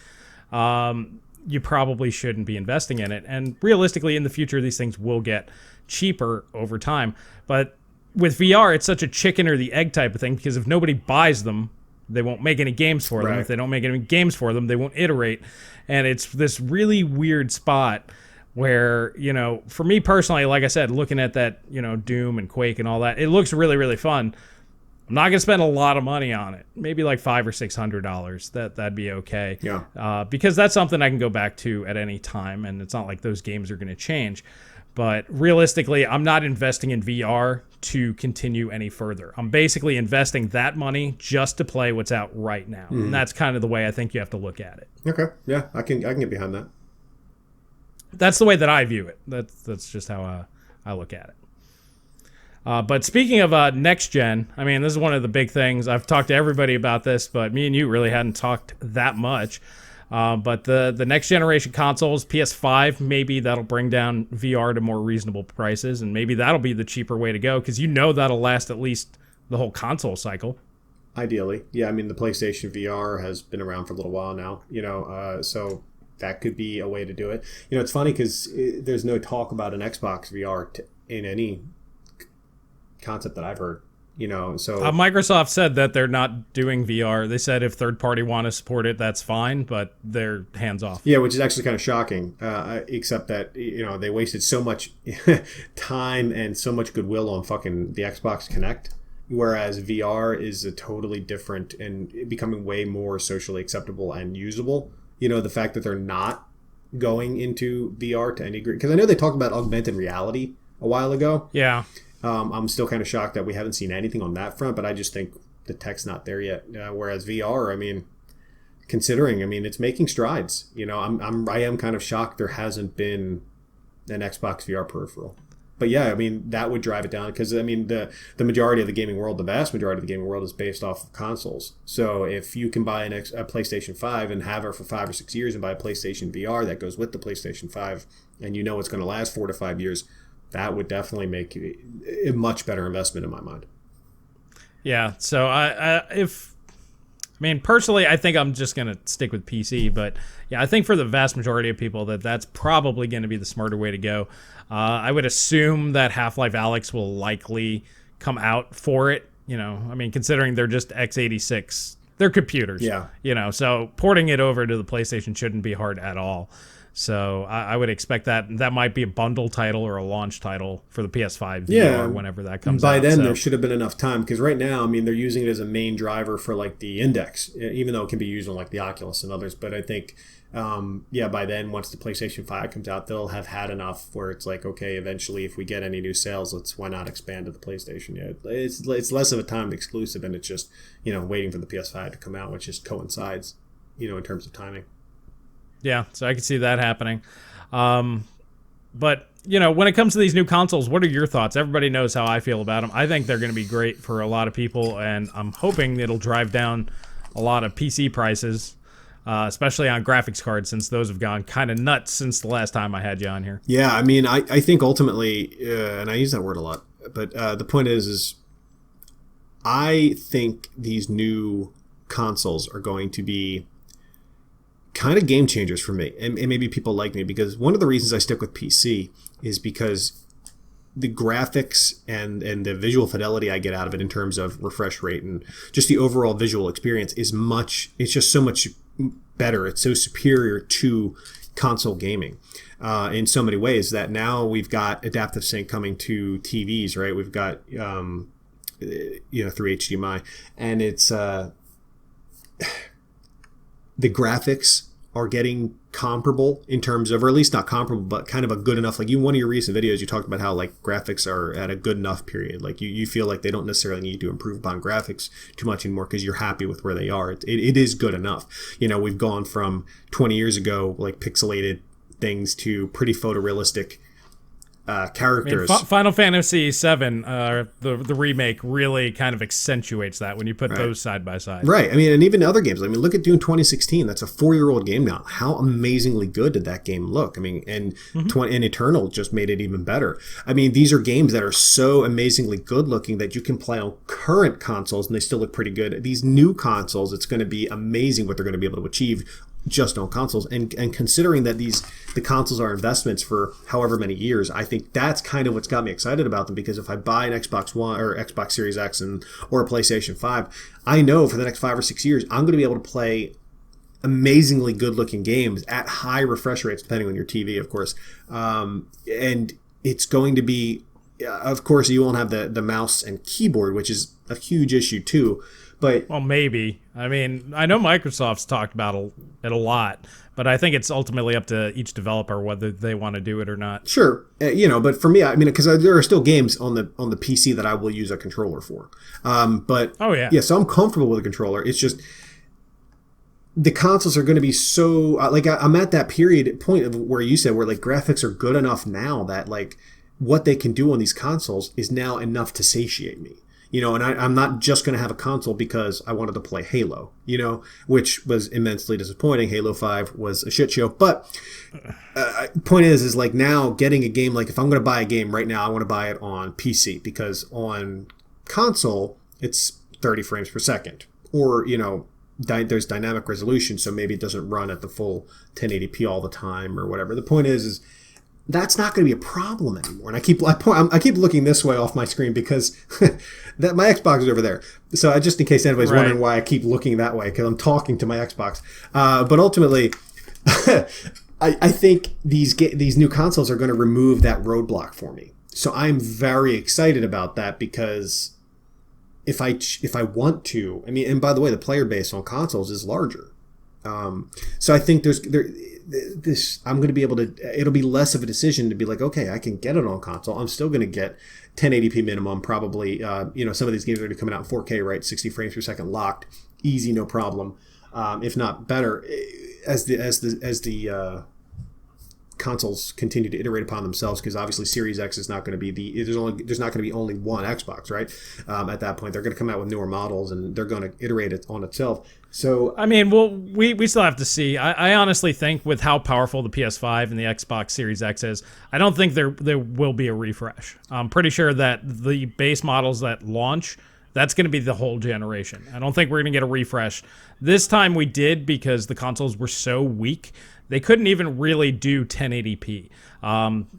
you probably shouldn't be investing in it. And realistically, in the future, these things will get cheaper over time. But with VR, it's such a chicken or the egg type of thing, because if nobody buys them, they won't make any games for them. Right. If they don't make any games for them, they won't iterate. And it's this really weird spot where, for me personally, like I said, looking at that, Doom and Quake and all that, it looks really, really fun. I'm not going to spend a lot of money on it. Maybe like $500 or $600. That'd be okay. Yeah. Because that's something I can go back to at any time, and it's not like those games are going to change. But realistically, I'm not investing in VR to continue any further. I'm basically investing that money just to play what's out right now. And that's kind of the way I think you have to look at it. Okay. Yeah, I can get behind that. That's the way that I view it. That's just how I look at it. But speaking of next gen, I mean, this is one of the big things. I've talked to everybody about this, but me and you really hadn't talked that much. But the next generation consoles, PS5, maybe that'll bring down VR to more reasonable prices, and maybe that'll be the cheaper way to go, because that'll last at least the whole console cycle. Ideally. Yeah, I mean, the PlayStation VR has been around for a little while now, so that could be a way to do it. It's funny because there's no talk about an Xbox VR in any concept that I've heard. So Microsoft said that they're not doing VR. They said if third party want to support it, that's fine, but they're hands off. Yeah, which is actually kind of shocking. Except that they wasted so much time and so much goodwill on fucking the Xbox Kinect, whereas VR is a totally different and becoming way more socially acceptable and usable. The fact that they're not going into VR to any degree, because I know they talked about augmented reality a while ago. Yeah. I'm still kind of shocked that we haven't seen anything on that front, but I just think the tech's not there yet. Whereas VR, I mean, it's making strides. I am kind of shocked there hasn't been an Xbox VR peripheral. But yeah, I mean, that would drive it down, because I mean, the majority of the gaming world, the vast majority of the gaming world is based off of consoles. So if you can buy a PlayStation 5 and have it for 5 or 6 years and buy a PlayStation VR that goes with the PlayStation 5, and it's going to last 4 to 5 years, that would definitely make a much better investment in my mind. Yeah. So personally, I think I'm just going to stick with PC, but yeah, I think for the vast majority of people that's probably going to be the smarter way to go. I would assume that Half-Life Alyx will likely come out for it. Considering they're just x86, they're computers. Yeah. So porting it over to the PlayStation shouldn't be hard at all. So I would expect that might be a bundle title or a launch title for the PS5 VR whenever that comes out. By then, there should have been enough time, because right now, I mean, they're using it as a main driver for like the Index, even though it can be used on like the Oculus and others. But I think, by then, once the PlayStation 5 comes out, they'll have had enough where it's like, okay, eventually, if we get any new sales, why not expand to the PlayStation? Yeah, it's less of a timed exclusive, and it's just waiting for the PS5 to come out, which just coincides, in terms of timing. Yeah, so I could see that happening. But, when it comes to these new consoles, what are your thoughts? Everybody knows how I feel about them. I think they're going to be great for a lot of people, and I'm hoping it'll drive down a lot of PC prices, especially on graphics cards, since those have gone kind of nuts since the last time I had you on here. Yeah, I mean, I think ultimately, and I use that word a lot, but the point is I think these new consoles are going to be kind of game changers for me, and maybe people like me, because one of the reasons I stick with PC is because the graphics and the visual fidelity I get out of it in terms of refresh rate and just the overall visual experience is it's just so much better. It's so superior to console gaming in so many ways that now we've got adaptive sync coming to TVs, right? We've got through HDMI, and it's the graphics are getting comparable in terms of, or at least not comparable, but kind of a good enough, like one of your recent videos, you talked about how like graphics are at a good enough period. Like you feel like they don't necessarily need to improve upon graphics too much anymore because you're happy with where they are. It is good enough. We've gone from 20 years ago, like pixelated things to pretty photorealistic characters. Final Fantasy VII, the remake, really kind of accentuates that when you put those side by side. Right. I mean, and even other games. I mean, look at Dune 2016. That's a 4-year-old game now. How amazingly good did that game look? I mean, and and Eternal just made it even better. I mean, these are games that are so amazingly good looking that you can play on current consoles and they still look pretty good. These new consoles, it's going to be amazing what they're going to be able to achieve just on consoles, and considering that the consoles are investments for however many years, I think that's kind of what's got me excited about them, because if I buy an Xbox One or Xbox Series X or a PlayStation 5, I know for the next 5 or 6 years I'm going to be able to play amazingly good looking games at high refresh rates, depending on your TV, of course, and it's going to be, of course, you won't have the mouse and keyboard, which is a huge issue too. But, well, maybe. I mean, I know Microsoft's talked about it a lot, but I think it's ultimately up to each developer whether they want to do it or not. Sure, but for me, I mean, because there are still games on the PC that I will use a controller for. But so I'm comfortable with a controller. It's just the consoles are going to be so I'm at that point of where you said where like graphics are good enough now that like what they can do on these consoles is now enough to satiate me. And I'm not just going to have a console because I wanted to play Halo, which was immensely disappointing. Halo 5 was a shit show. But point is like now getting a game, like if I'm going to buy a game right now, I want to buy it on PC, because on console, it's 30 frames per second. Or, there's dynamic resolution, so maybe it doesn't run at the full 1080p all the time or whatever. The point is that's not going to be a problem anymore. And I keep looking this way off my screen because that my Xbox is over there. So just in case anybody's wondering why I keep looking that way, because I'm talking to my Xbox. But ultimately, I think these new consoles are going to remove that roadblock for me. So I'm very excited about that, because if I want to, I mean, and by the way, the player base on consoles is larger. So I think I'm going to be able to, it'll be less of a decision to be like, okay, I can get it on console. I'm still going to get 1080p minimum, probably, some of these games are going to be coming out in 4K, right? 60 frames per second locked, easy, no problem. If not better, as the consoles continue to iterate upon themselves, because obviously Series X is not going to be there's not going to be only one Xbox, right? At that point, they're going to come out with newer models and they're going to iterate it on itself. So I mean, well, we still have to see. I honestly think with how powerful the PS5 and the Xbox Series X is, I don't think there will be a refresh. I'm pretty sure that the base models that launch, that's going to be the whole generation. I don't think we're going to get a refresh. This time we did, because the consoles were so weak. They couldn't even really do 1080p.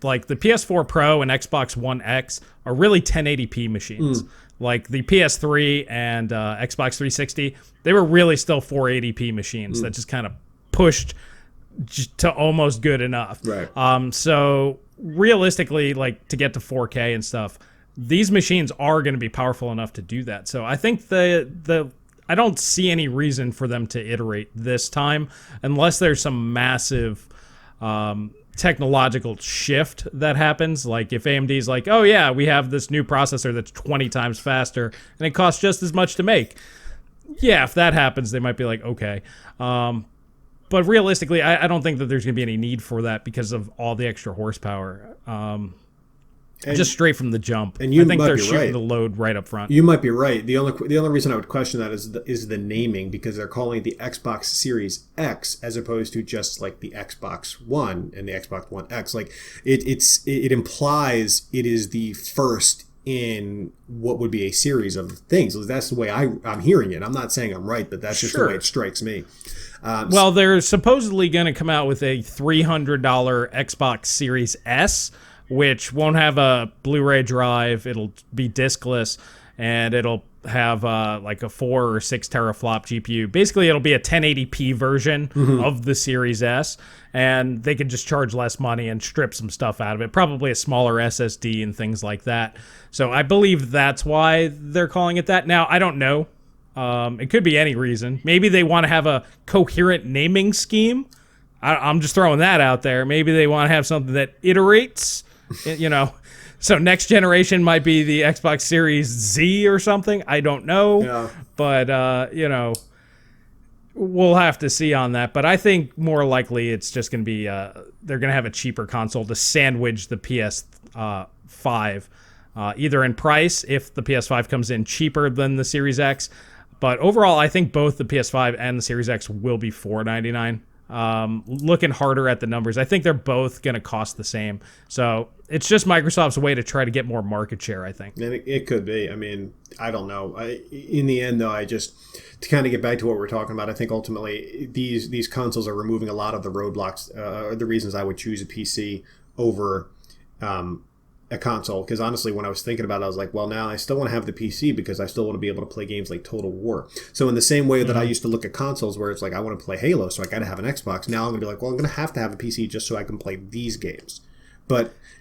Like the PS4 Pro and Xbox One X are really 1080p machines. Like the PS3 and Xbox 360, they were really still 480p machines that just kind of pushed to almost good enough. Right. So realistically, like to get to 4K and stuff, these machines are going to be powerful enough to do that. So I think I don't see any reason for them to iterate this time unless there's some massive technological shift that happens. Like if AMD's like, oh yeah, we have this new processor that's 20 times faster and it costs just as much to make. Yeah, if that happens, they might be like, okay. But realistically, I don't think that there's going to be any need for that because of all the extra horsepower. Just straight from the jump. And I think they're shooting the load right up front. You might be right. The only reason I would question that is the naming, because they're calling it the Xbox Series X as opposed to just like the Xbox One and the Xbox One X. Like it implies it is the first in what would be a series of things. That's the way I'm hearing it. I'm not saying I'm right, but that's just the way it strikes me. Well, they're supposedly going to come out with a $300 Xbox Series S, which won't have a Blu-ray drive. It'll be discless, and it'll have like a 4 or 6 teraflop GPU. Basically, it'll be a 1080p version of the Series S, and they can just charge less money and strip some stuff out of it. Probably a smaller SSD and things like that. So I believe that's why they're calling it that. Now, I don't know. It could be any reason. Maybe they want to have a coherent naming scheme. I'm just throwing that out there. Maybe they want to have something that iterates, you know. So next generation might be the Xbox Series Z or something. I don't know. Yeah. But, you know, we'll have to see on that. But I think more likely it's just going to be they're going to have a cheaper console to sandwich the PS5, either in price if the PS5 comes in cheaper than the Series X. But overall, I think both the PS5 and the Series X will be $499. Looking harder at the numbers, I think they're both going to cost the same. So it's just Microsoft's way to try to get more market share, I think. And it could be. I mean, I don't know. In the end, though, to kind of get back to what we're talking about, I think ultimately these consoles are removing a lot of the roadblocks, the reasons I would choose a PC over a console. Because honestly, when I was thinking about it, I was like, well, now I still want to have the PC because I still want to be able to play games like Total War. So in the same way that I used to look at consoles where it's like, I want to play Halo, so I got to have an Xbox. Now I'm going to be like, well, I'm going to have a PC just so I can play these games.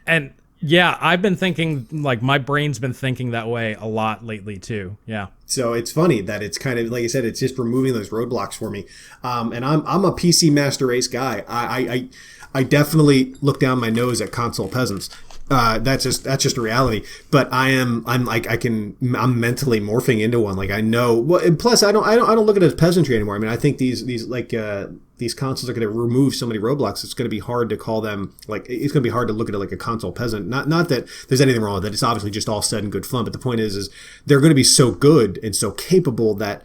And yeah, I've been thinking, like, my brain's been thinking that way a lot lately too. Yeah. So it's funny that it's kind of, like I said, it's just removing those roadblocks for me. And I'm a PC Master Race guy. I definitely look down my nose at console peasants. That's just a reality. But I'm mentally morphing into one. Like I know. Well, and plus I don't look at it as peasantry anymore. I mean, I think these consoles are going to remove so many roadblocks. It's going to be hard to call them like. It's going to be hard to look at it like a console peasant. Not that there's anything wrong with it. It's obviously just all said and good fun. But the point is they're going to be so good and so capable that.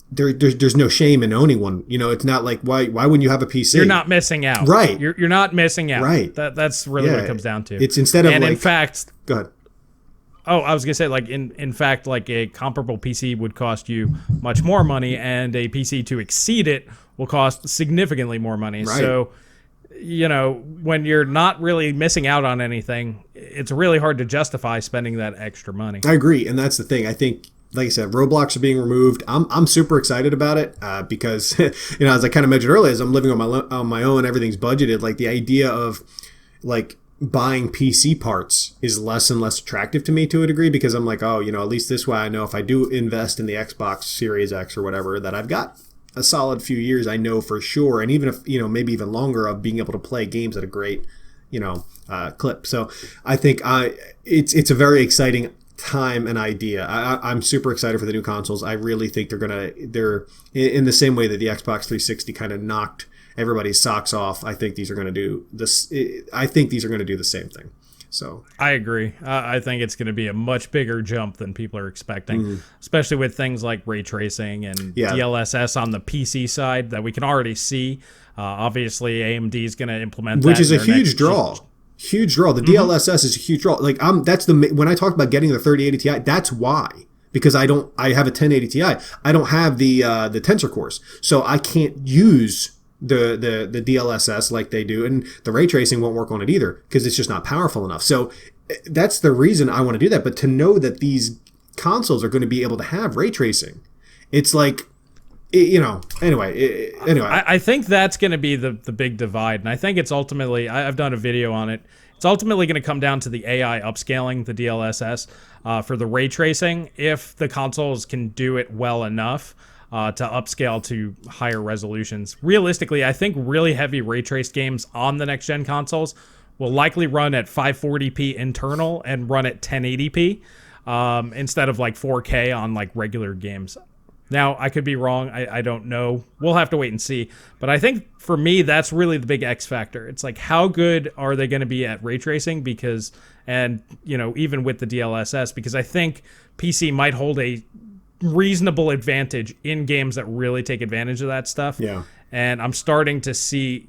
There's no shame in owning one. You know, it's not like why wouldn't you have a PC? You're not missing out. Right. You're not missing out. Right. That's really what it comes down to. It's instead of in fact. Go ahead. Oh, I was gonna say like in fact like a comparable PC would cost you much more money, and a PC to exceed it will cost significantly more money. Right. So, you know, when you're not really missing out on anything, it's really hard to justify spending that extra money. I agree, and that's the thing. I think. Like I said, roadblocks are being removed. I'm super excited about it because, you know, as I kind of mentioned earlier, as I'm living on my own, everything's budgeted. Like the idea of like buying PC parts is less and less attractive to me to a degree because I'm like, oh, you know, at least this way I know if I do invest in the Xbox Series X or whatever that I've got a solid few years, I know for sure, and even if you know maybe even longer of being able to play games at a great, you know, clip. So I think it's a very exciting time and idea. I'm super excited for the new consoles. I really think they're in the same way that the Xbox 360 kind of knocked everybody's socks off. I think these are going to do this. I think these are going to do the same thing. So I agree. I think it's going to be a much bigger jump than people are expecting, especially with things like ray tracing and DLSS on the PC side that we can already see. Obviously, AMD is going to implement that, which is a huge draw. Huge draw. The DLSS is a huge draw. Like when I talked about getting the 3080 Ti, that's why. Because I have a 1080 Ti. I don't have the Tensor cores. So I can't use the DLSS like they do, and the ray tracing won't work on it either because it's just not powerful enough. So that's the reason I want to do that. But to know that these consoles are going to be able to have ray tracing, it's like you know, anyway. I think that's going to be the big divide, and I think it's ultimately, I've done a video on it, it's ultimately going to come down to the AI upscaling the DLSS for the ray tracing, if the consoles can do it well enough to upscale to higher resolutions. Realistically, I think really heavy ray traced games on the next-gen consoles will likely run at 540p internal and run at 1080p instead of like 4K on like regular games. Now, I could be wrong. I don't know. We'll have to wait and see. But I think for me, that's really the big X factor. It's like, how good are they going to be at ray tracing? Because, and, you know, even with the DLSS, because I think PC might hold a reasonable advantage in games that really take advantage of that stuff. Yeah. And I'm starting to see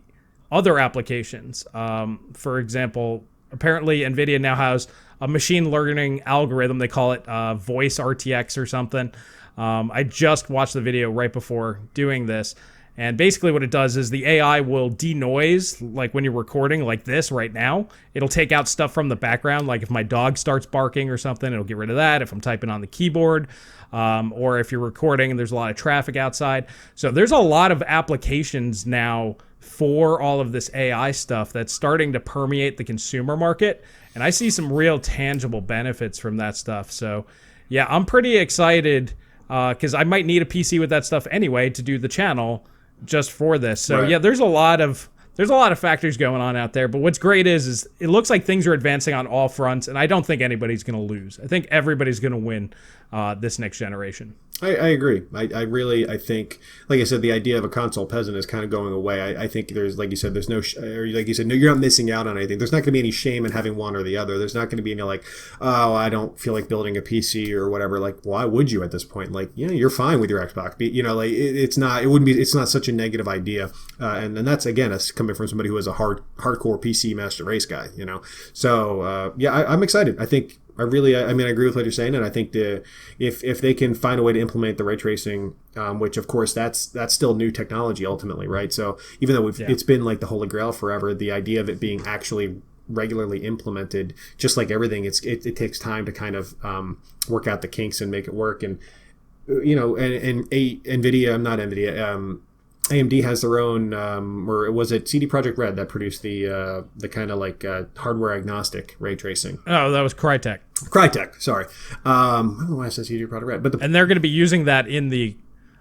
other applications. For example, apparently NVIDIA now has a machine learning algorithm. They call it Voice RTX or something. I just watched the video right before doing this, And basically what it does is the AI will denoise, like when you're recording like this right now, it'll take out stuff from the background. Like if my dog starts barking or something, it'll get rid of that. If I'm typing on the keyboard, or if you're recording and there's a lot of traffic outside. So there's a lot of applications now for all of this AI stuff that's starting to permeate the consumer market. And I see some real tangible benefits from that stuff. So yeah, I'm pretty excited because I might need a PC with that stuff anyway to do the channel just for this. So right. yeah, there's a lot of factors going on out there. But what's great is it looks like things are advancing on all fronts, and I don't think anybody's going to lose. I think everybody's going to win this next generation. I agree. I think, like I said, the idea of a console peasant is kind of going away. I think there's, like you said, there's no, or like you said, no, you're not missing out on anything. There's not going to be any shame in having one or the other. There's not going to be any like, oh, I don't feel like building a PC or whatever. Like, why would you at this point? Like, yeah, you're fine with your Xbox. You know, like it's not such a negative idea. And that's, again, it's coming from somebody who is a hardcore PC master race guy, you know? So, yeah, I'm excited. I agree with what you're saying, and I think if they can find a way to implement the ray tracing, which of course that's still new technology ultimately, right? So even though it's been like the Holy Grail forever, the idea of it being actually regularly implemented, just like everything, it takes time to kind of work out the kinks and make it work. And you know, AMD has their own, or was it CD Projekt Red that produced the kind of like hardware agnostic ray tracing? Oh, that was Crytek. Crytek, sorry. I don't know why I said CD Projekt Red, and they're going to be using that in the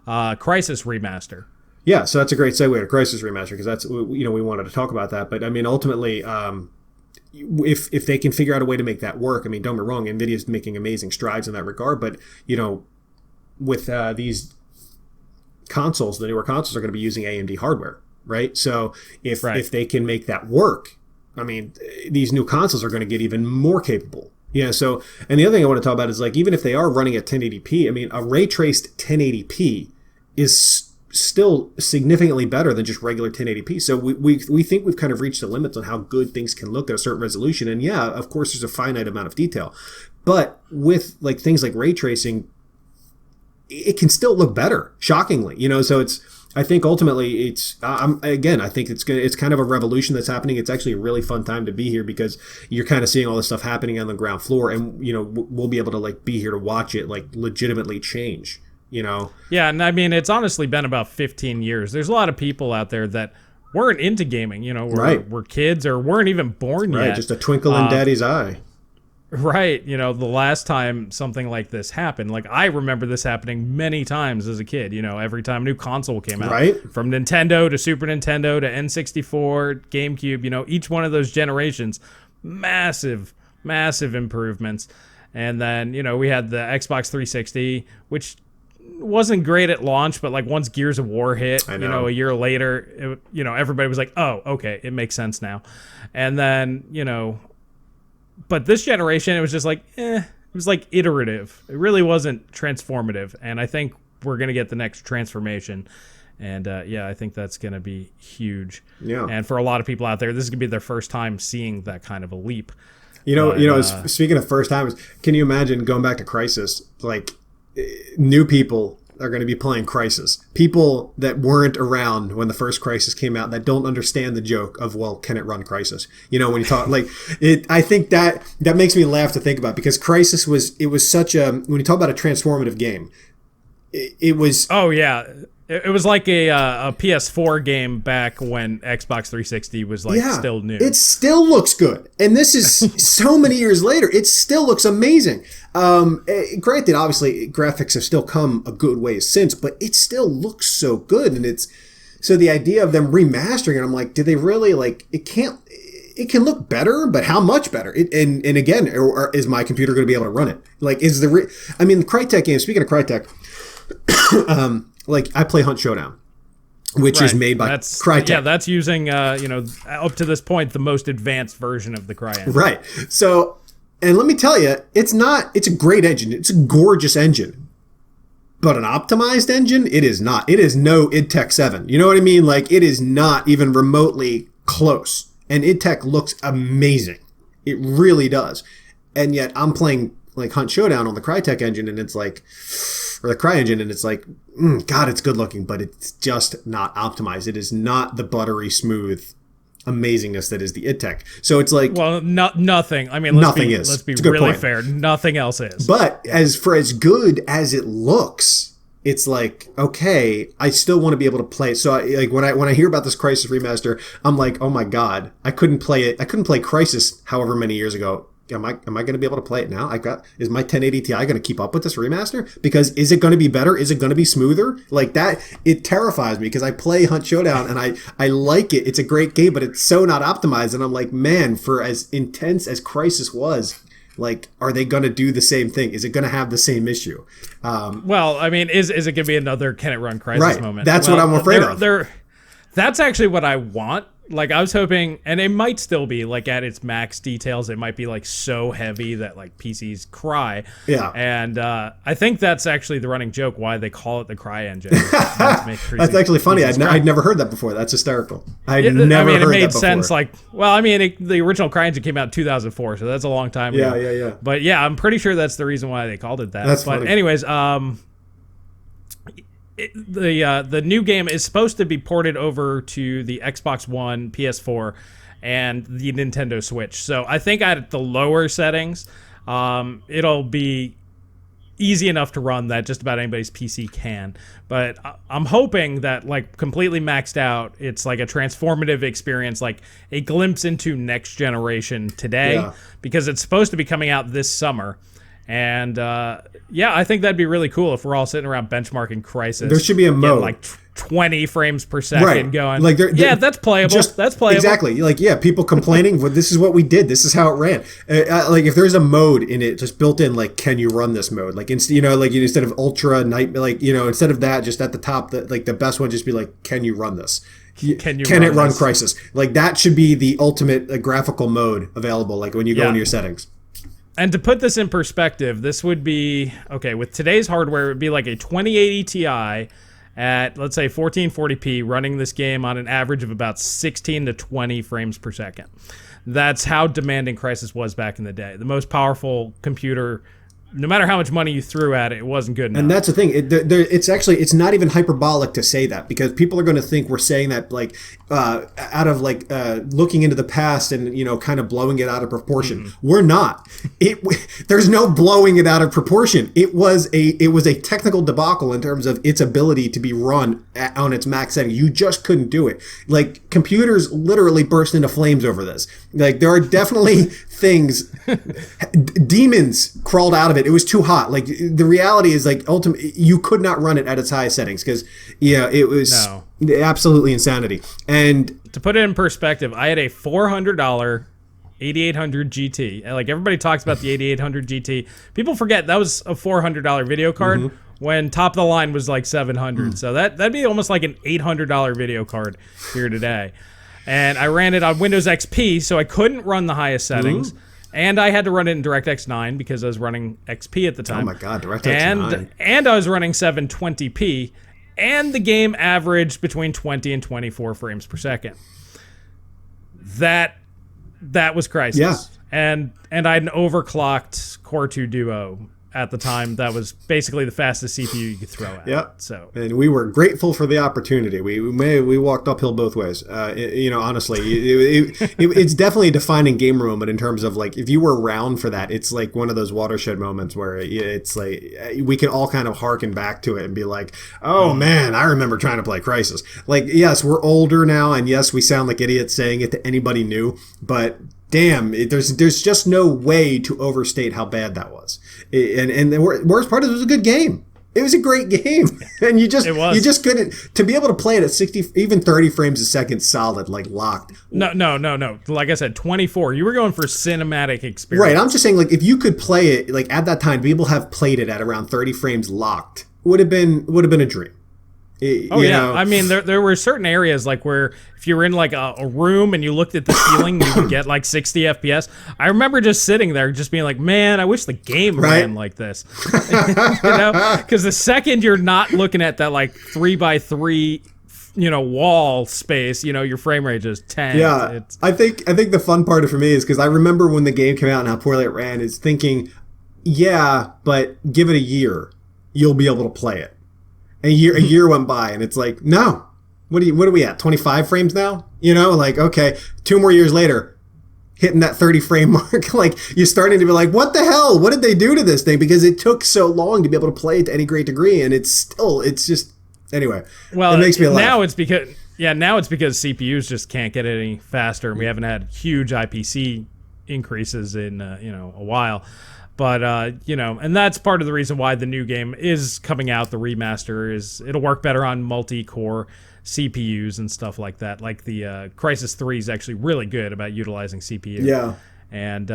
Crysis remaster. Yeah, so that's a great segue to Crysis remaster because that's, you know, we wanted to talk about that. But I mean, ultimately, if they can figure out a way to make that work, I mean, don't get me wrong, NVIDIA's making amazing strides in that regard. But you know, with these consoles, the newer consoles are going to be using AMD hardware, right? So if they can make that work, I mean, these new consoles are going to get even more capable. Yeah. So, and the other thing I want to talk about is like, even if they are running at 1080p, I mean, a ray traced 1080p is still significantly better than just regular 1080p. So we think we've kind of reached the limits on how good things can look at a certain resolution. And yeah, of course, there's a finite amount of detail, but with like things like ray tracing, it can still look better, shockingly, you know. So I think ultimately I think it's kind of a revolution that's happening. It's actually a really fun time to be here because you're kind of seeing all this stuff happening on the ground floor, and you know, we'll be able to like be here to watch it like legitimately change, you know. Yeah, and I mean, it's honestly been about 15 years. There's a lot of people out there that weren't into gaming, you know, were kids or weren't even born yet. Right, just a twinkle in daddy's eye. Right, you know, the last time something like this happened, like I remember this happening many times as a kid, you know, every time a new console came out, right? From Nintendo to Super Nintendo to N64, GameCube, you know, each one of those generations, massive improvements. And then, you know, we had the Xbox 360, which wasn't great at launch, but like once Gears of War hit, you know, a year later, you know, everybody was like, oh, okay, it makes sense now. And then, you know, but this generation, it was just like, it was like iterative. It really wasn't transformative. And I think we're going to get the next transformation. And yeah, I think that's going to be huge. Yeah. And for a lot of people out there, this is going to be their first time seeing that kind of a leap. You know, speaking of first timers, can you imagine going back to Crysis? Like, new people are going to be playing Crysis. People that weren't around when the first Crysis came out that don't understand the joke of, well, can it run Crysis? You know, when you talk like it, I think that makes me laugh to think about, because Crysis was such a, when you talk about a transformative game, it was. Oh yeah. It was like a PS4 game back when Xbox 360 was like still new. It still looks good. And this is so many years later. It still looks amazing. Granted, obviously, graphics have still come a good ways since, but it still looks so good. And it's so the idea of them remastering it, I'm like, did they really like it? It can look better, but how much better? And again, or is my computer going to be able to run it? Like, is the Crytek game, speaking of Crytek, like I play Hunt Showdown, which is made by Crytek. Yeah, that's using you know, up to this point the most advanced version of the CryEngine. Right. So, and let me tell you, it's a great engine. It's a gorgeous engine. But an optimized engine, it is not. It is no id Tech 7. You know what I mean? Like, it is not even remotely close. And id Tech looks amazing. It really does. And yet I'm playing like Hunt Showdown on the Crytek engine, and it's like, or the CryEngine, and it's like, God, it's good looking, but it's just not optimized. It is not the buttery smooth amazingness that is the id Tech. So it's like, well, nothing. I mean, let's be really fair. Nothing else is. But as good as it looks, it's like, okay, I still want to be able to play it. So when I hear about this Crysis remaster, I'm like, oh my God, I couldn't play it. I couldn't play Crysis however many years ago. Am I going to be able to play it now? Is my 1080 Ti going to keep up with this remaster? Because is it going to be better? Is it going to be smoother? Like that, it terrifies me because I play Hunt Showdown and I like it. It's a great game, but it's so not optimized. And I'm like, man, for as intense as Crysis was, like, are they going to do the same thing? Is it going to have the same issue? Well, I mean, is it going to be another can it run Crysis moment? That's what I'm afraid of. That's actually what I want. Like, I was hoping, and it might still be, like, at its max details, it might be, like, so heavy that, like, PCs cry. Yeah. And I think that's actually the running joke, why they call it the CryEngine. That's actually funny. I'd never heard that before. That's hysterical. I'd never heard that before. It made sense, like, well, I mean, the original CryEngine came out in 2004, so that's a long time ago. Yeah. But, yeah, I'm pretty sure that's the reason why they called it that. That's funny. Anyways, the new game is supposed to be ported over to the Xbox One, PS4, and the Nintendo Switch. So I think at the lower settings, it'll be easy enough to run that just about anybody's PC can. But I'm hoping that, like, completely maxed out, it's like a transformative experience, like a glimpse into next generation today, because it's supposed to be coming out this summer. And I think that'd be really cool if we're all sitting around benchmarking Crysis. There should be a mode like 20 frames per second going. Like that's playable. That's playable. Exactly. Like, people complaining, well, this is what we did. This is how it ran. Like, if there's a mode in it just built in, like, can you run this mode? Like, instead of ultra night, like, instead of that, just at the top, the best one just be like, can you run this? Can it run Crysis? Like, that should be the ultimate graphical mode available. Like when you go into your settings. And to put this in perspective, this would be, okay, with today's hardware, it would be like a 2080 Ti at, let's say, 1440p running this game on an average of about 16 to 20 frames per second. That's how demanding Crysis was back in the day. The most powerful computer, no matter how much money you threw at it, it wasn't good enough. And that's the thing. It's not even hyperbolic to say that, because people are going to think we're saying that, like, out of, like, looking into the past and, kind of blowing it out of proportion. Mm-hmm. We're not. There's no blowing it out of proportion. It was a technical debacle in terms of its ability to be run on its max setting. You just couldn't do it. Like, computers literally burst into flames over this. Like, there are definitely things, demons crawled out of it. It was too hot. Like, the reality is, like, ultimately, you could not run it at its highest settings because, it was absolutely insanity. And to put it in perspective, I had a $400 8800 GT. Like, everybody talks about the 8800 GT. People forget that was a $400 video card when top of the line was like $700. So that'd be almost like an $800 video card here today. And I ran it on Windows XP, so I couldn't run the highest settings. And I had to run it in DirectX 9 because I was running XP at the time. Oh my God, DirectX 9. And I was running 720p. And the game averaged between 20 and 24 frames per second. That was Crysis. Yeah. And I had an overclocked Core 2 Duo at the time. That was basically the fastest CPU you could throw at. Yeah. So, and we were grateful for the opportunity. We walked uphill both ways. Honestly, it's definitely a defining gamer moment in terms of, like, if you were around for that, it's like one of those watershed moments where it's like we can all kind of harken back to it and be like, oh man, I remember trying to play Crysis. Like, yes, we're older now, and yes, we sound like idiots saying it to anybody new, but damn, there's just no way to overstate how bad that was. And the worst part is it was a good game. It was a great game, and you just couldn't, to be able to play it at 60, even 30 frames a second, solid, like locked. No. Like I said, 24. You were going for cinematic experience, right? I'm just saying, like, if you could play it, like, at that time, people have played it at around 30 frames locked, would have been a dream. I mean, there were certain areas, like, where if you were in, like, a room and you looked at the ceiling, you would get like 60 FPS. I remember just sitting there just being like, man, I wish the game ran like this. Because the second you're not looking at that, like, 3x3 wall space, your frame rate is 10. Yeah, I think the fun part for me is because I remember when the game came out and how poorly it ran, is thinking, yeah, but give it a year. you'll be able to play it. And a year went by, and it's like, no. What are we at? 25 frames now? You know, like, okay, 2 more years later, hitting that 30 frame mark, like, you're starting to be like, what the hell? What did they do to this thing? Because it took so long to be able to play it to any great degree, and it's just, anyway. Well, it makes me laugh. Now it's because CPUs just can't get any faster, and we haven't had huge IPC increases in a while. But and that's part of the reason why the new game is coming out. The remaster is it'll work better on multi-core CPUs and stuff like that. Like the Crysis 3 is actually really good about utilizing CPU. Yeah. And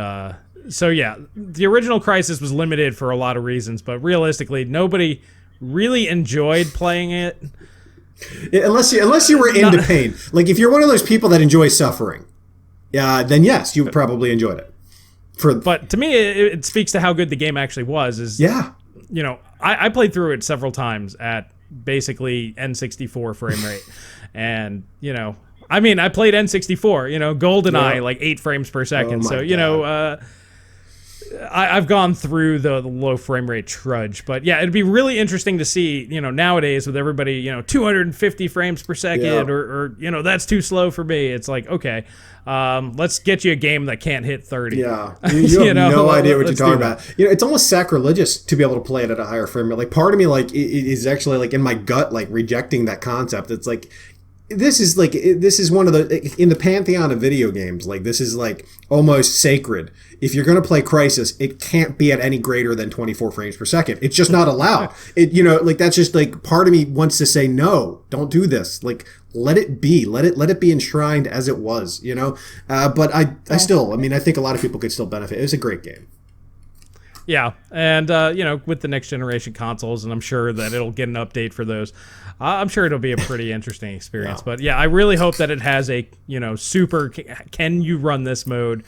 so yeah, the original Crysis was limited for a lot of reasons, but realistically, nobody really enjoyed playing it. Unless you were into pain. Like if you're one of those people that enjoy suffering, then yes, you probably enjoyed it. But to me, it speaks to how good the game actually was. I played through it several times at basically N64 frame rate, and I played N64. GoldenEye like 8 frames per second. I've gone through the low frame rate trudge, but yeah, it'd be really interesting to see, nowadays with everybody, 250 frames per second or that's too slow for me. It's like, okay, let's get you a game that can't hit 30. Yeah. You have no idea what you're talking about. It's almost sacrilegious to be able to play it at a higher frame rate. Like part of me, like, is actually like in my gut, like rejecting that concept. It's like, this is one of the, in the pantheon of video games, like this is like almost sacred. If you're going to play Crysis, it can't be at any greater than 24 frames per second. It's just not allowed. That's just like part of me wants to say, no, don't do this. Like, let it be, let it be enshrined as it was, but I think a lot of people could still benefit. It was a great game. Yeah, and with the next generation consoles, and I'm sure that it'll get an update for those. I'm sure it'll be a pretty interesting experience. Yeah. But yeah, I really hope that it has a super can you run this mode,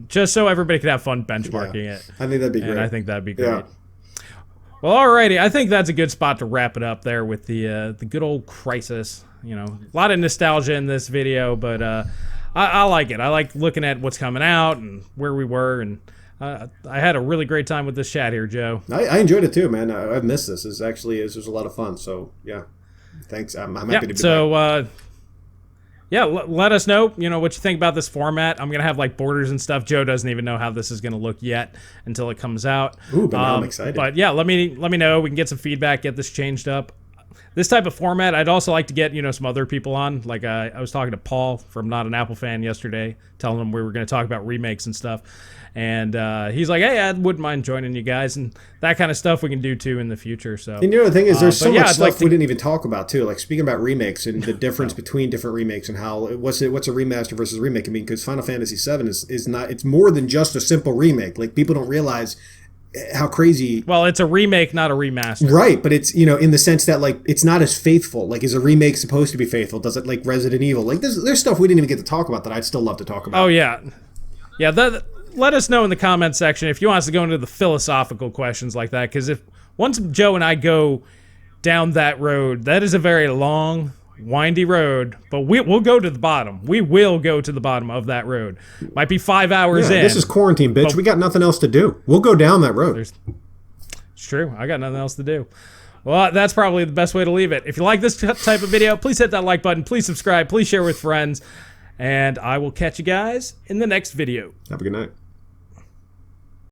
just so everybody can have fun benchmarking it. I think that'd be great. And I think that'd be great. Yeah. Well, alrighty, I think that's a good spot to wrap it up there with the good old Crysis. A lot of nostalgia in this video, but I like it. I like looking at what's coming out and where we were, and I had a really great time with this chat here, Joe. I enjoyed it too, man. I've missed this. This was a lot of fun. So yeah, thanks. I'm happy to be back. Let us know, what you think about this format. I'm gonna have like borders and stuff. Joe doesn't even know how this is gonna look yet until it comes out. Ooh, but now I'm excited. But yeah, let me know. We can get some feedback, get this changed up. This type of format, I'd also like to get, some other people on. Like I was talking to Paul from Not an Apple Fan yesterday, telling him we were going to talk about remakes and stuff. And he's like, hey, I wouldn't mind joining you guys. And that kind of stuff we can do, too, in the future. So, and the thing is, there's so much stuff we didn't even talk about, too. Like, speaking about remakes and the difference between different remakes and how, what's a remaster versus remake? I mean, because Final Fantasy VII is not, it's more than just a simple remake. Like, people don't realize how crazy. Well, it's a remake, not a remaster. Right, but it's, in the sense that, like, it's not as faithful. Like, is a remake supposed to be faithful? Does it, like, Resident Evil? Like, there's stuff we didn't even get to talk about that I'd still love to talk about. Oh, yeah. Yeah, let us know in the comment section if you want us to go into the philosophical questions like that, because once Joe and I go down that road, that is a very long, windy road, but we'll go to the bottom. We will go to the bottom of that road. Might be 5 hours in. This is quarantine, bitch. We got nothing else to do. We'll go down that road. It's true. I got nothing else to do. Well, that's probably the best way to leave it. If you like this type of video, please hit that like button. Please subscribe. Please share with friends. And I will catch you guys in the next video. Have a good night.